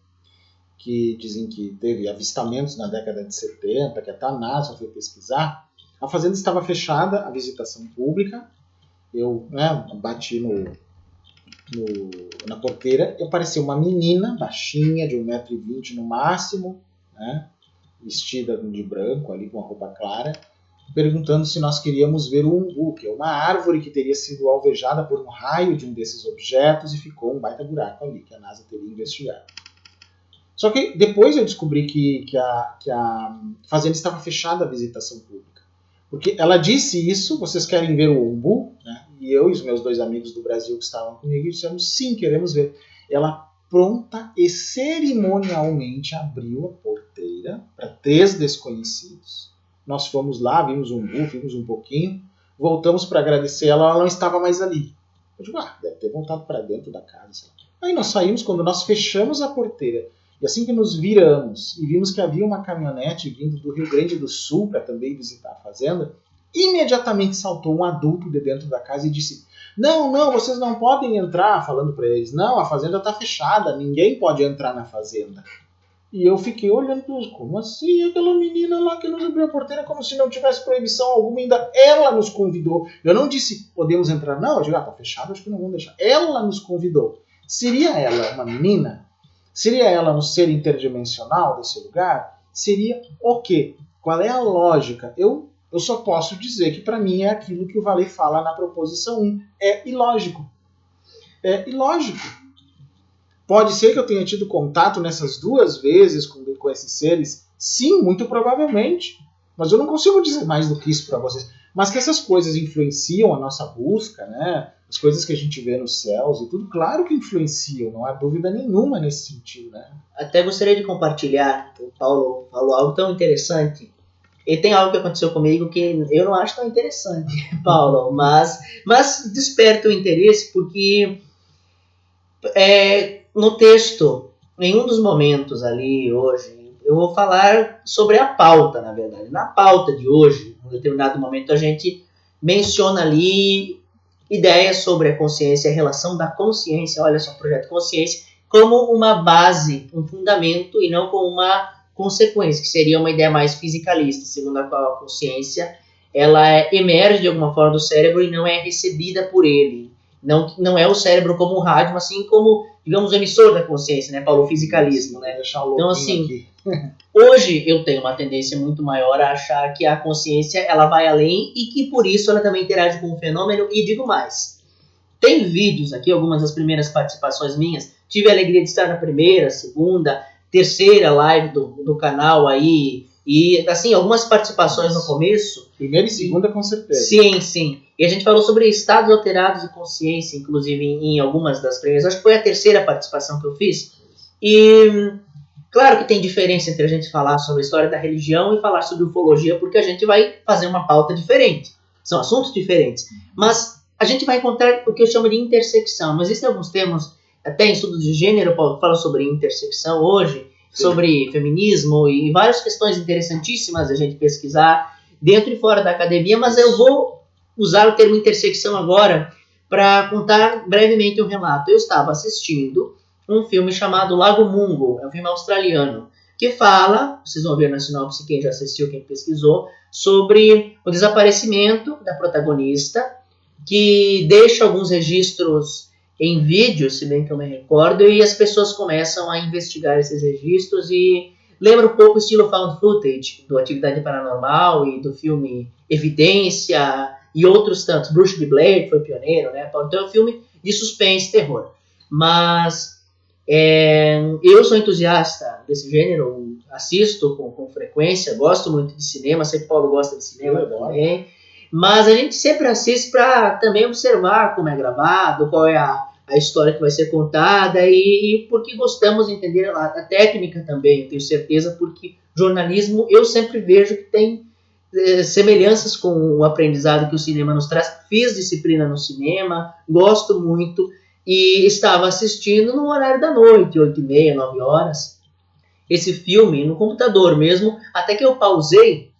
Speaker 1: que dizem que teve avistamentos na década de 70, que até a NASA foi pesquisar. A fazenda estava fechada, a visitação pública. Eu bati na porteira e apareceu uma menina baixinha, de 1,20 m no máximo, né, vestida de branco, ali com uma roupa clara, perguntando se nós queríamos ver o umbu, que é uma árvore que teria sido alvejada por um raio de um desses objetos e ficou um baita buraco ali, que a NASA teria investigado. Só que depois eu descobri que a fazenda estava fechada à visitação pública. Porque ela disse isso, vocês querem ver o umbu? Né? E eu e os meus 2 amigos do Brasil que estavam comigo dissemos, sim, queremos ver. Ela pronta e cerimonialmente abriu a porteira para 3 desconhecidos. Nós fomos lá, vimos o umbu, vimos um pouquinho, voltamos para agradecer ela não estava mais ali. Eu digo, deve ter voltado para dentro da casa. Aí nós saímos, quando nós fechamos a porteira, e assim que nos viramos e vimos que havia uma caminhonete vindo do Rio Grande do Sul para também visitar a fazenda, imediatamente saltou um adulto de dentro da casa e disse, não, vocês não podem entrar, falando para eles, não, a fazenda está fechada, ninguém pode entrar na fazenda. E eu fiquei olhando para eles, como assim? Aquela menina lá que nos abriu a porteira como se não tivesse proibição alguma, ainda ela nos convidou. Eu não disse, podemos entrar, não, eu digo, está fechado, acho que não vamos deixar. Ela nos convidou. Seria ela uma menina? Seria ela um ser interdimensional desse lugar? Seria o quê? Qual é a lógica? Eu só posso dizer que para mim é aquilo que o Valley fala na proposição 1. É ilógico. É ilógico. Pode ser que eu tenha tido contato nessas 2 vezes com esses seres? Sim, muito provavelmente. Mas eu não consigo dizer mais do que isso para vocês. mas que essas coisas influenciam a nossa busca, né? As coisas que a gente vê nos céus e tudo, claro que influenciam, não há dúvida nenhuma nesse sentido, né?
Speaker 2: Até gostaria de compartilhar, o Paulo falou algo tão interessante. E tem algo que aconteceu comigo que eu não acho tão interessante, Paulo, mas desperta o interesse porque no texto, em um dos momentos ali hoje, eu vou falar sobre a pauta, na verdade. Na pauta de hoje, em um determinado momento, a gente menciona ali ideias sobre a consciência, a relação da consciência, olha só, projeto consciência, como uma base, um fundamento, e não como uma consequência, que seria uma ideia mais fisicalista, segundo a qual a consciência ela emerge de alguma forma do cérebro e não é recebida por ele. Não é o cérebro como um rádio, mas assim como, digamos, o emissor da consciência, né, Paulo? O fisicalismo, né? Então, assim, hoje eu tenho uma tendência muito maior a achar que a consciência ela vai além e que por isso ela também interage com o fenômeno. E digo mais, tem vídeos aqui, algumas das primeiras participações minhas, tive a alegria de estar na primeira, segunda, terceira live do canal aí, e assim, algumas participações no começo.
Speaker 1: Primeira e segunda, com certeza.
Speaker 2: Sim. E a gente falou sobre estados alterados de consciência, inclusive em algumas das primeiras. Acho que foi a terceira participação que eu fiz. E claro que tem diferença entre a gente falar sobre a história da religião e falar sobre ufologia, porque a gente vai fazer uma pauta diferente. São assuntos diferentes. Mas a gente vai encontrar o que eu chamo de intersecção. Não existem alguns termos, até em estudos de gênero, Paulo, que falam sobre intersecção hoje, sim, sobre feminismo e várias questões interessantíssimas a gente pesquisar dentro e fora da academia, mas eu vou usar o termo intersecção agora para contar brevemente um relato. Eu estava assistindo um filme chamado Lago Mungo, é um filme australiano, que fala, vocês vão ver na sinopse, quem já assistiu, quem pesquisou, sobre o desaparecimento da protagonista, que deixa alguns registros em vídeo, se bem que eu me recordo, e as pessoas começam a investigar esses registros e lembra um pouco o estilo found footage do Atividade Paranormal e do filme Evidência e outros tantos. Bruce de Blair foi pioneiro, né? Então é um filme de suspense e terror. Mas eu sou entusiasta desse gênero, assisto com frequência, gosto muito de cinema, sei que o Paulo gosta de cinema também. Mas a gente sempre assiste para também observar como é gravado, qual é a história que vai ser contada e porque gostamos de entender a técnica também, eu tenho certeza, porque jornalismo eu sempre vejo que tem semelhanças com o aprendizado que o cinema nos traz. Fiz disciplina no cinema, gosto muito e estava assistindo no horário da noite, 8h30, 9 horas, esse filme no computador mesmo, até que eu pausei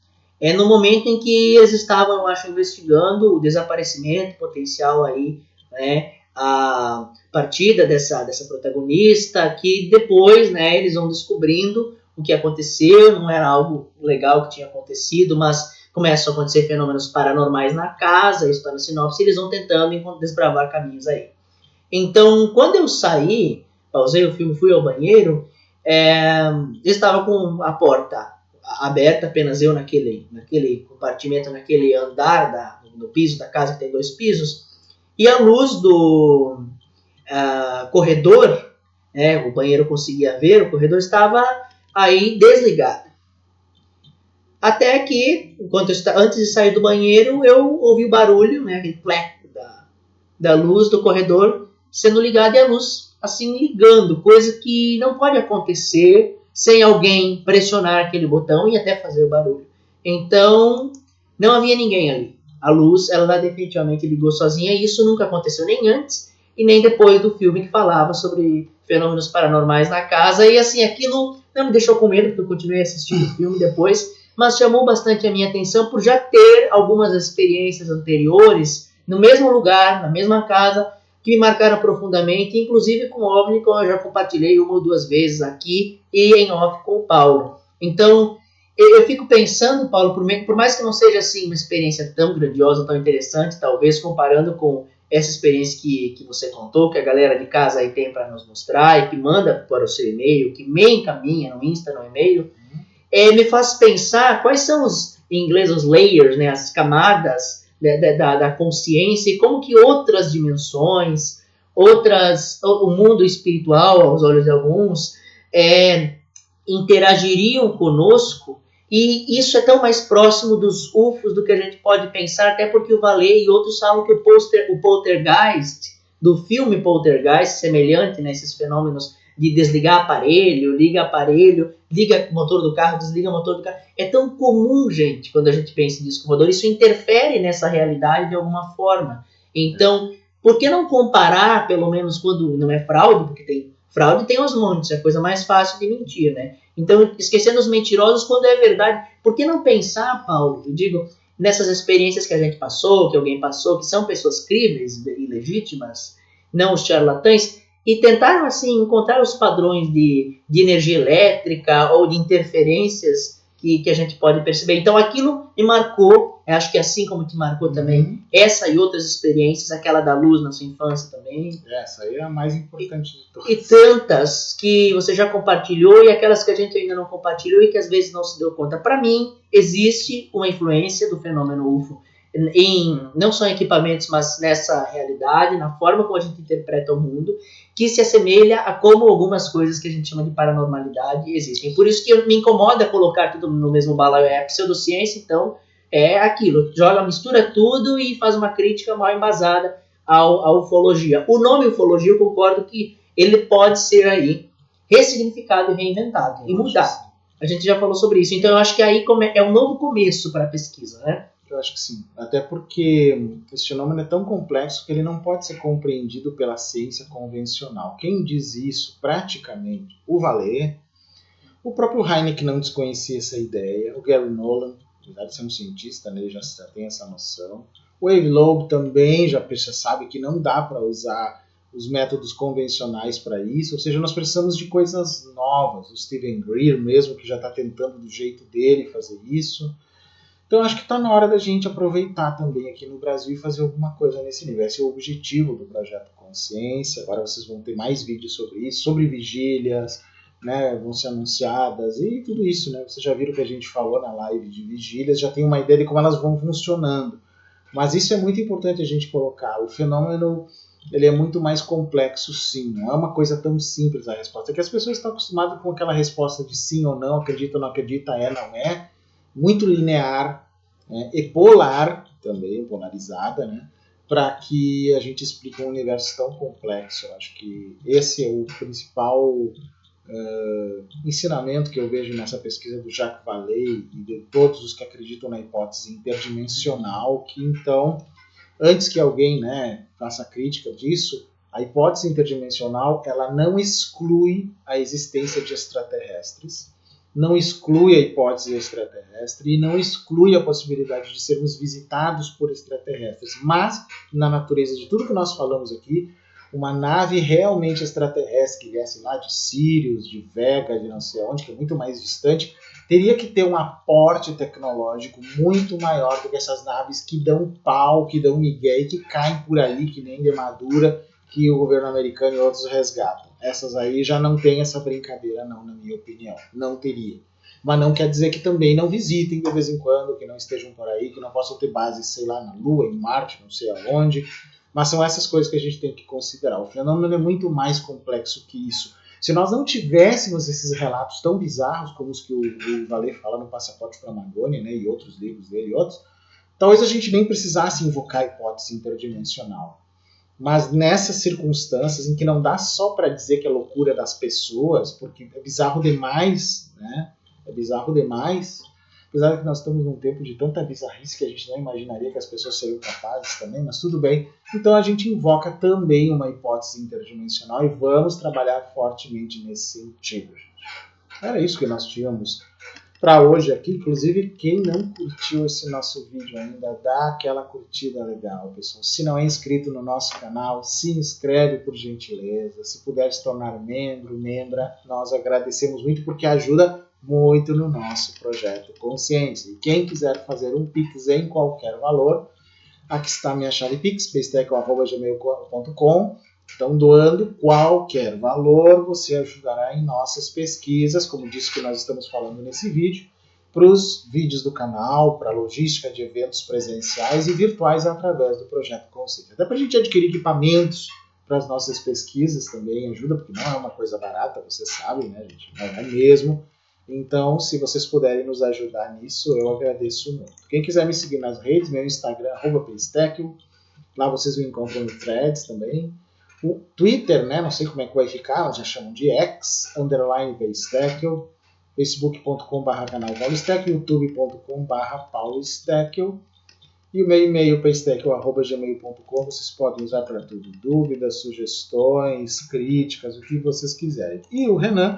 Speaker 2: no momento em que eles estavam, eu acho, investigando o desaparecimento potencial aí, né, a partida dessa protagonista, que depois, né, eles vão descobrindo o que aconteceu, não era algo legal que tinha acontecido, mas começam a acontecer fenômenos paranormais na casa, isso está na sinopse, e eles vão tentando desbravar caminhos aí. Então, quando eu saí, pausei o filme, fui ao banheiro, estava com a porta aberta, apenas eu naquele compartimento, naquele andar no piso da casa, que tem 2 pisos, e a luz do corredor, o banheiro eu conseguia ver, o corredor estava aí desligado. Até que, antes de sair do banheiro, eu ouvi o barulho, né, aquele plec da luz do corredor sendo ligada e a luz assim ligando, coisa que não pode acontecer sem alguém pressionar aquele botão e até fazer o barulho. Então, não havia ninguém ali. A luz, ela definitivamente ligou sozinha e isso nunca aconteceu nem antes e nem depois do filme que falava sobre fenômenos paranormais na casa. E assim, aquilo não me deixou com medo, porque eu continuei assistindo o filme depois, mas chamou bastante a minha atenção por já ter algumas experiências anteriores no mesmo lugar, na mesma casa, que me marcaram profundamente, inclusive com o OVNI, como eu já compartilhei 1 ou 2 vezes aqui e em off com o Paulo. Então, eu fico pensando, Paulo, por mais que não seja assim uma experiência tão grandiosa, tão interessante, talvez comparando com essa experiência que você contou, que a galera de casa aí tem para nos mostrar e que manda para o seu e-mail, que me encaminha no Insta, no e-mail, me faz pensar quais são em inglês, os layers, né, as camadas da consciência e como que outras dimensões, o mundo espiritual, aos olhos de alguns, interagiriam conosco E isso é tão mais próximo dos UFOs do que a gente pode pensar, até porque o Vallée e outros falam que o poltergeist, do filme Poltergeist, semelhante nesses fenômenos de desligar aparelho, liga o motor do carro, desliga o motor do carro. É tão comum, gente, quando a gente pensa em disco voador, isso interfere nessa realidade de alguma forma. Então, por que não comparar, pelo menos quando não é fraude, porque fraude tem aos montes, é a coisa mais fácil de mentir, né? Então, esquecendo os mentirosos quando é verdade. Por que não pensar, Paulo, eu digo, nessas experiências que a gente passou, que alguém passou, que são pessoas críveis e legítimas, não os charlatães, e tentar, assim, encontrar os padrões de energia elétrica ou de interferências que a gente pode perceber. Então, aquilo me marcou, acho que assim como te marcou também, essa e outras experiências, aquela da luz na sua infância também.
Speaker 1: Essa aí é a mais importante de todas.
Speaker 2: E tantas que você já compartilhou e aquelas que a gente ainda não compartilhou e que às vezes não se deu conta. Para mim, existe uma influência do fenômeno UFO não só em equipamentos, mas nessa realidade, na forma como a gente interpreta o mundo, que se assemelha a como algumas coisas que a gente chama de paranormalidade existem. Por isso que me incomoda colocar tudo no mesmo balaio. É pseudociência, então é aquilo. Mistura tudo e faz uma crítica mal embasada à ufologia. O nome ufologia, eu concordo que ele pode ser aí ressignificado e reinventado e mudar. A gente já falou sobre isso. Então eu acho que aí é um novo começo para a pesquisa, né?
Speaker 1: Eu acho que sim. Até porque esse fenômeno é tão complexo que ele não pode ser compreendido pela ciência convencional. Quem diz isso, praticamente, o Vallée, o próprio Hynek não desconhecia essa ideia, o Gary Nolan, apesar de ser um cientista, né, ele já tem essa noção. O Avi Loeb também já sabe que não dá para usar os métodos convencionais para isso, ou seja, nós precisamos de coisas novas. O Stephen Greer mesmo, que já está tentando do jeito dele fazer isso. Então acho que está na hora da gente aproveitar também aqui no Brasil e fazer alguma coisa nesse nível. Esse é o objetivo do Projeto Consciência. Agora vocês vão ter mais vídeos sobre isso, sobre vigílias, né, vão ser anunciadas e tudo isso, né? Vocês já viram o que a gente falou na live de vigílias, já tem uma ideia de como elas vão funcionando. Mas isso é muito importante a gente colocar. O fenômeno ele é muito mais complexo, sim. Não é uma coisa tão simples a resposta. É que as pessoas estão acostumadas com aquela resposta de sim ou não, acredita ou não acredita, é, não é. Muito linear, né, e polar também, polarizada, né, para que a gente explique um universo tão complexo. Eu acho que esse é o principal ensinamento que eu vejo nessa pesquisa do Jacques Vallée e de todos os que acreditam na hipótese interdimensional, que então, antes que alguém, né, faça crítica disso, a hipótese interdimensional ela não exclui a existência de extraterrestres, não exclui a hipótese extraterrestre e não exclui a possibilidade de sermos visitados por extraterrestres. Mas, na natureza de tudo que nós falamos aqui, uma nave realmente extraterrestre que viesse lá de Sirius, de Vega, de não sei onde, que é muito mais distante, teria que ter um aporte tecnológico muito maior do que essas naves que dão pau, que dão migué e que caem por aí, que nem de madura, que o governo americano e outros resgatam. Essas aí já não tem essa brincadeira não, na minha opinião. Não teria. Mas não quer dizer que também não visitem de vez em quando, que não estejam por aí, que não possam ter bases, sei lá, na Lua, em Marte, não sei aonde. Mas são essas coisas que a gente tem que considerar. O fenômeno é muito mais complexo que isso. Se nós não tivéssemos esses relatos tão bizarros como os que o Vallée fala no Passaporte para a Amazônia, né, e outros livros dele e outros, talvez a gente nem precisasse invocar a hipótese interdimensional. Mas nessas circunstâncias em que não dá só para dizer que é loucura das pessoas, porque é bizarro demais, né? É bizarro demais. Apesar de que nós estamos num tempo de tanta bizarrice que a gente não imaginaria que as pessoas seriam capazes também, mas tudo bem. Então a gente invoca também uma hipótese interdimensional e vamos trabalhar fortemente nesse sentido. Era isso que nós tínhamos para hoje aqui. Inclusive, quem não curtiu esse nosso vídeo ainda, dá aquela curtida legal, pessoal. Se não é inscrito no nosso canal, se inscreve por gentileza. Se puder se tornar membra, nós agradecemos muito porque ajuda muito no nosso projeto Consciência. E quem quiser fazer um Pix em qualquer valor, aqui está a minha chave Pix, pesteco@gmail.com. Então, doando qualquer valor, você ajudará em nossas pesquisas, como disse que nós estamos falando nesse vídeo, para os vídeos do canal, para a logística de eventos presenciais e virtuais através do Projeto Consciência. Até para a gente adquirir equipamentos para as nossas pesquisas também ajuda, porque não é uma coisa barata, você sabe, né, gente? Não é mesmo. Então, se vocês puderem nos ajudar nisso, eu agradeço muito. Quem quiser me seguir nas redes, meu Instagram, @pacetequio. Lá vocês me encontram no Threads também. O Twitter, né? Não sei como é que vai ficar, já chamam de X, _pacetequio. facebook.com/canal paulistecchio, youtube.com/paulistecchio. E o meu e-mail, pacetequio@gmail.com, vocês podem usar para tudo. Dúvidas, sugestões, críticas, o que vocês quiserem. E o Renan,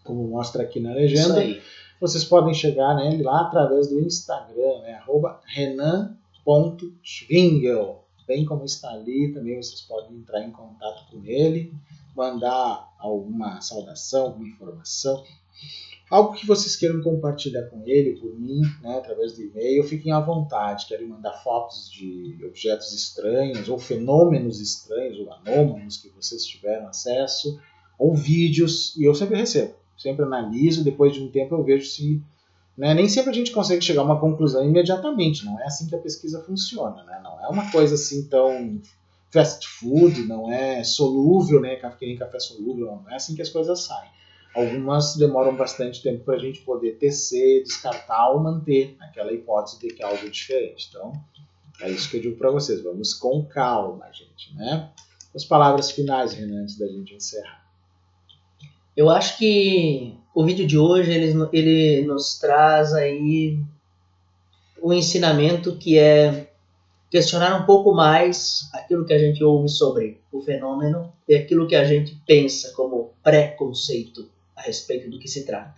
Speaker 1: como mostra aqui na legenda, vocês podem chegar nele lá através do Instagram, né? @renan.schwingel. Bem como está ali, também vocês podem entrar em contato com ele, mandar alguma saudação, alguma informação, algo que vocês queiram compartilhar com ele, por mim, né, através do e-mail. Fiquem à vontade, querem mandar fotos de objetos estranhos, ou fenômenos estranhos, ou anômalos que vocês tiveram acesso, ou vídeos, e eu sempre recebo. Sempre analiso, depois de um tempo eu vejo se... Né, nem sempre a gente consegue chegar a uma conclusão imediatamente, não é assim que a pesquisa funciona, né? Não é uma coisa assim tão fast food, não é solúvel, né, que nem café solúvel, não é assim que as coisas saem. Algumas demoram bastante tempo para a gente poder tecer, descartar ou manter aquela hipótese de que é algo diferente. Então, é isso que eu digo para vocês. Vamos com calma, gente, né? As palavras finais, Renan, antes da gente encerrar.
Speaker 2: Eu acho que o vídeo de hoje ele nos traz aí o ensinamento que é questionar um pouco mais aquilo que a gente ouve sobre o fenômeno e aquilo que a gente pensa como preconceito a respeito do que se trata.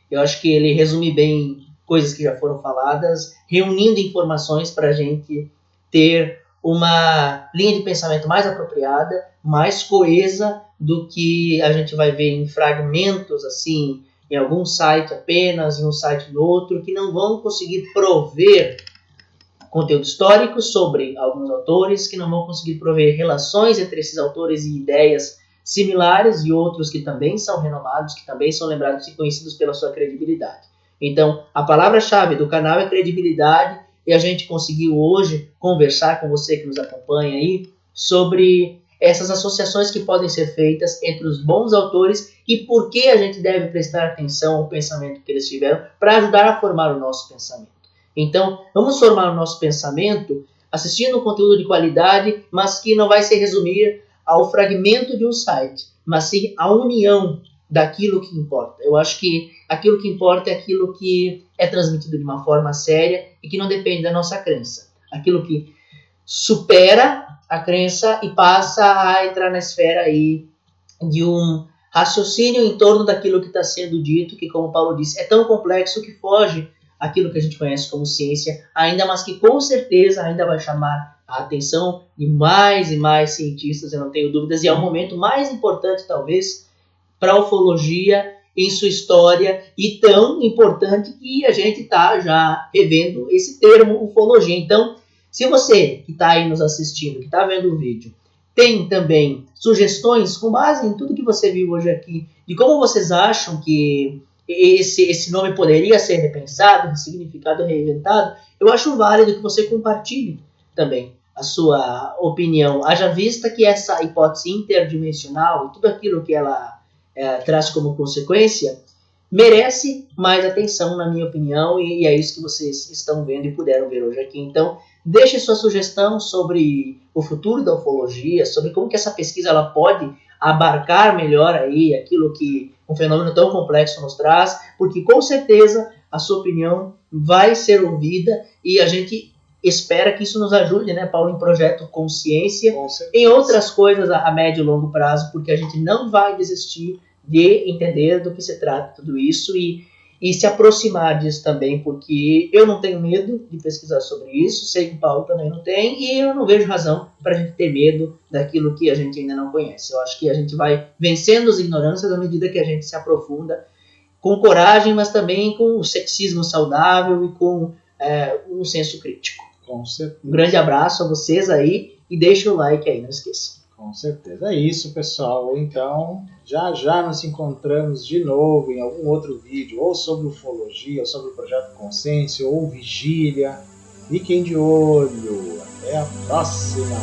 Speaker 2: Eu acho que ele resume bem coisas que já foram faladas, reunindo informações para a gente ter uma linha de pensamento mais apropriada, mais coesa do que a gente vai ver em fragmentos, assim, em algum site apenas, em um site no outro, que não vão conseguir prover conteúdo histórico sobre alguns autores, que não vão conseguir prover relações entre esses autores e ideias similares e outros que também são renomados, que também são lembrados e conhecidos pela sua credibilidade. Então, a palavra-chave do canal é credibilidade, e a gente conseguiu hoje conversar com você que nos acompanha aí sobre essas associações que podem ser feitas entre os bons autores e por que a gente deve prestar atenção ao pensamento que eles tiveram para ajudar a formar o nosso pensamento. Então, vamos formar o nosso pensamento assistindo um conteúdo de qualidade, mas que não vai se resumir ao fragmento de um site, mas sim à união daquilo que importa. Eu acho que aquilo que importa é aquilo que é transmitido de uma forma séria e que não depende da nossa crença. Aquilo que supera a crença e passa a entrar na esfera aí de um raciocínio em torno daquilo que está sendo dito, que, como Paulo disse, é tão complexo que foge aquilo que a gente conhece como ciência, ainda, mas que com certeza ainda vai chamar a atenção de mais e mais cientistas, eu não tenho dúvidas, e é o momento mais importante, talvez, para a ufologia em sua história, e tão importante que a gente está já revendo esse termo ufologia. Então, se você que está aí nos assistindo, que está vendo o vídeo, tem também sugestões com base em tudo que você viu hoje aqui, de como vocês acham que esse nome poderia ser repensado, ressignificado, reinventado, eu acho válido que você compartilhe também a sua opinião. Haja vista que essa hipótese interdimensional e tudo aquilo que ela traz como consequência merece mais atenção, na minha opinião, e é isso que vocês estão vendo e puderam ver hoje aqui. Então, deixe sua sugestão sobre o futuro da ufologia, sobre como que essa pesquisa ela pode abarcar melhor aí aquilo que um fenômeno tão complexo nos traz, porque com certeza a sua opinião vai ser ouvida e a gente espera que isso nos ajude, né, Paulo, em projeto Consciência, em outras coisas a médio e longo prazo, porque a gente não vai desistir de entender do que se trata tudo isso e se aproximar disso também, porque eu não tenho medo de pesquisar sobre isso, sei que o Paulo também não tem, e eu não vejo razão para a gente ter medo daquilo que a gente ainda não conhece. Eu acho que a gente vai vencendo as ignorâncias à medida que a gente se aprofunda com coragem, mas também com o ceticismo saudável e com um senso crítico.
Speaker 1: Com certeza.
Speaker 2: Um grande abraço a vocês aí e deixe o like aí, não esqueça.
Speaker 1: Com certeza. É isso, pessoal. Então, já nos encontramos de novo em algum outro vídeo, ou sobre ufologia, ou sobre o projeto Consciência, ou Vigília. Fiquem de olho. Até a próxima!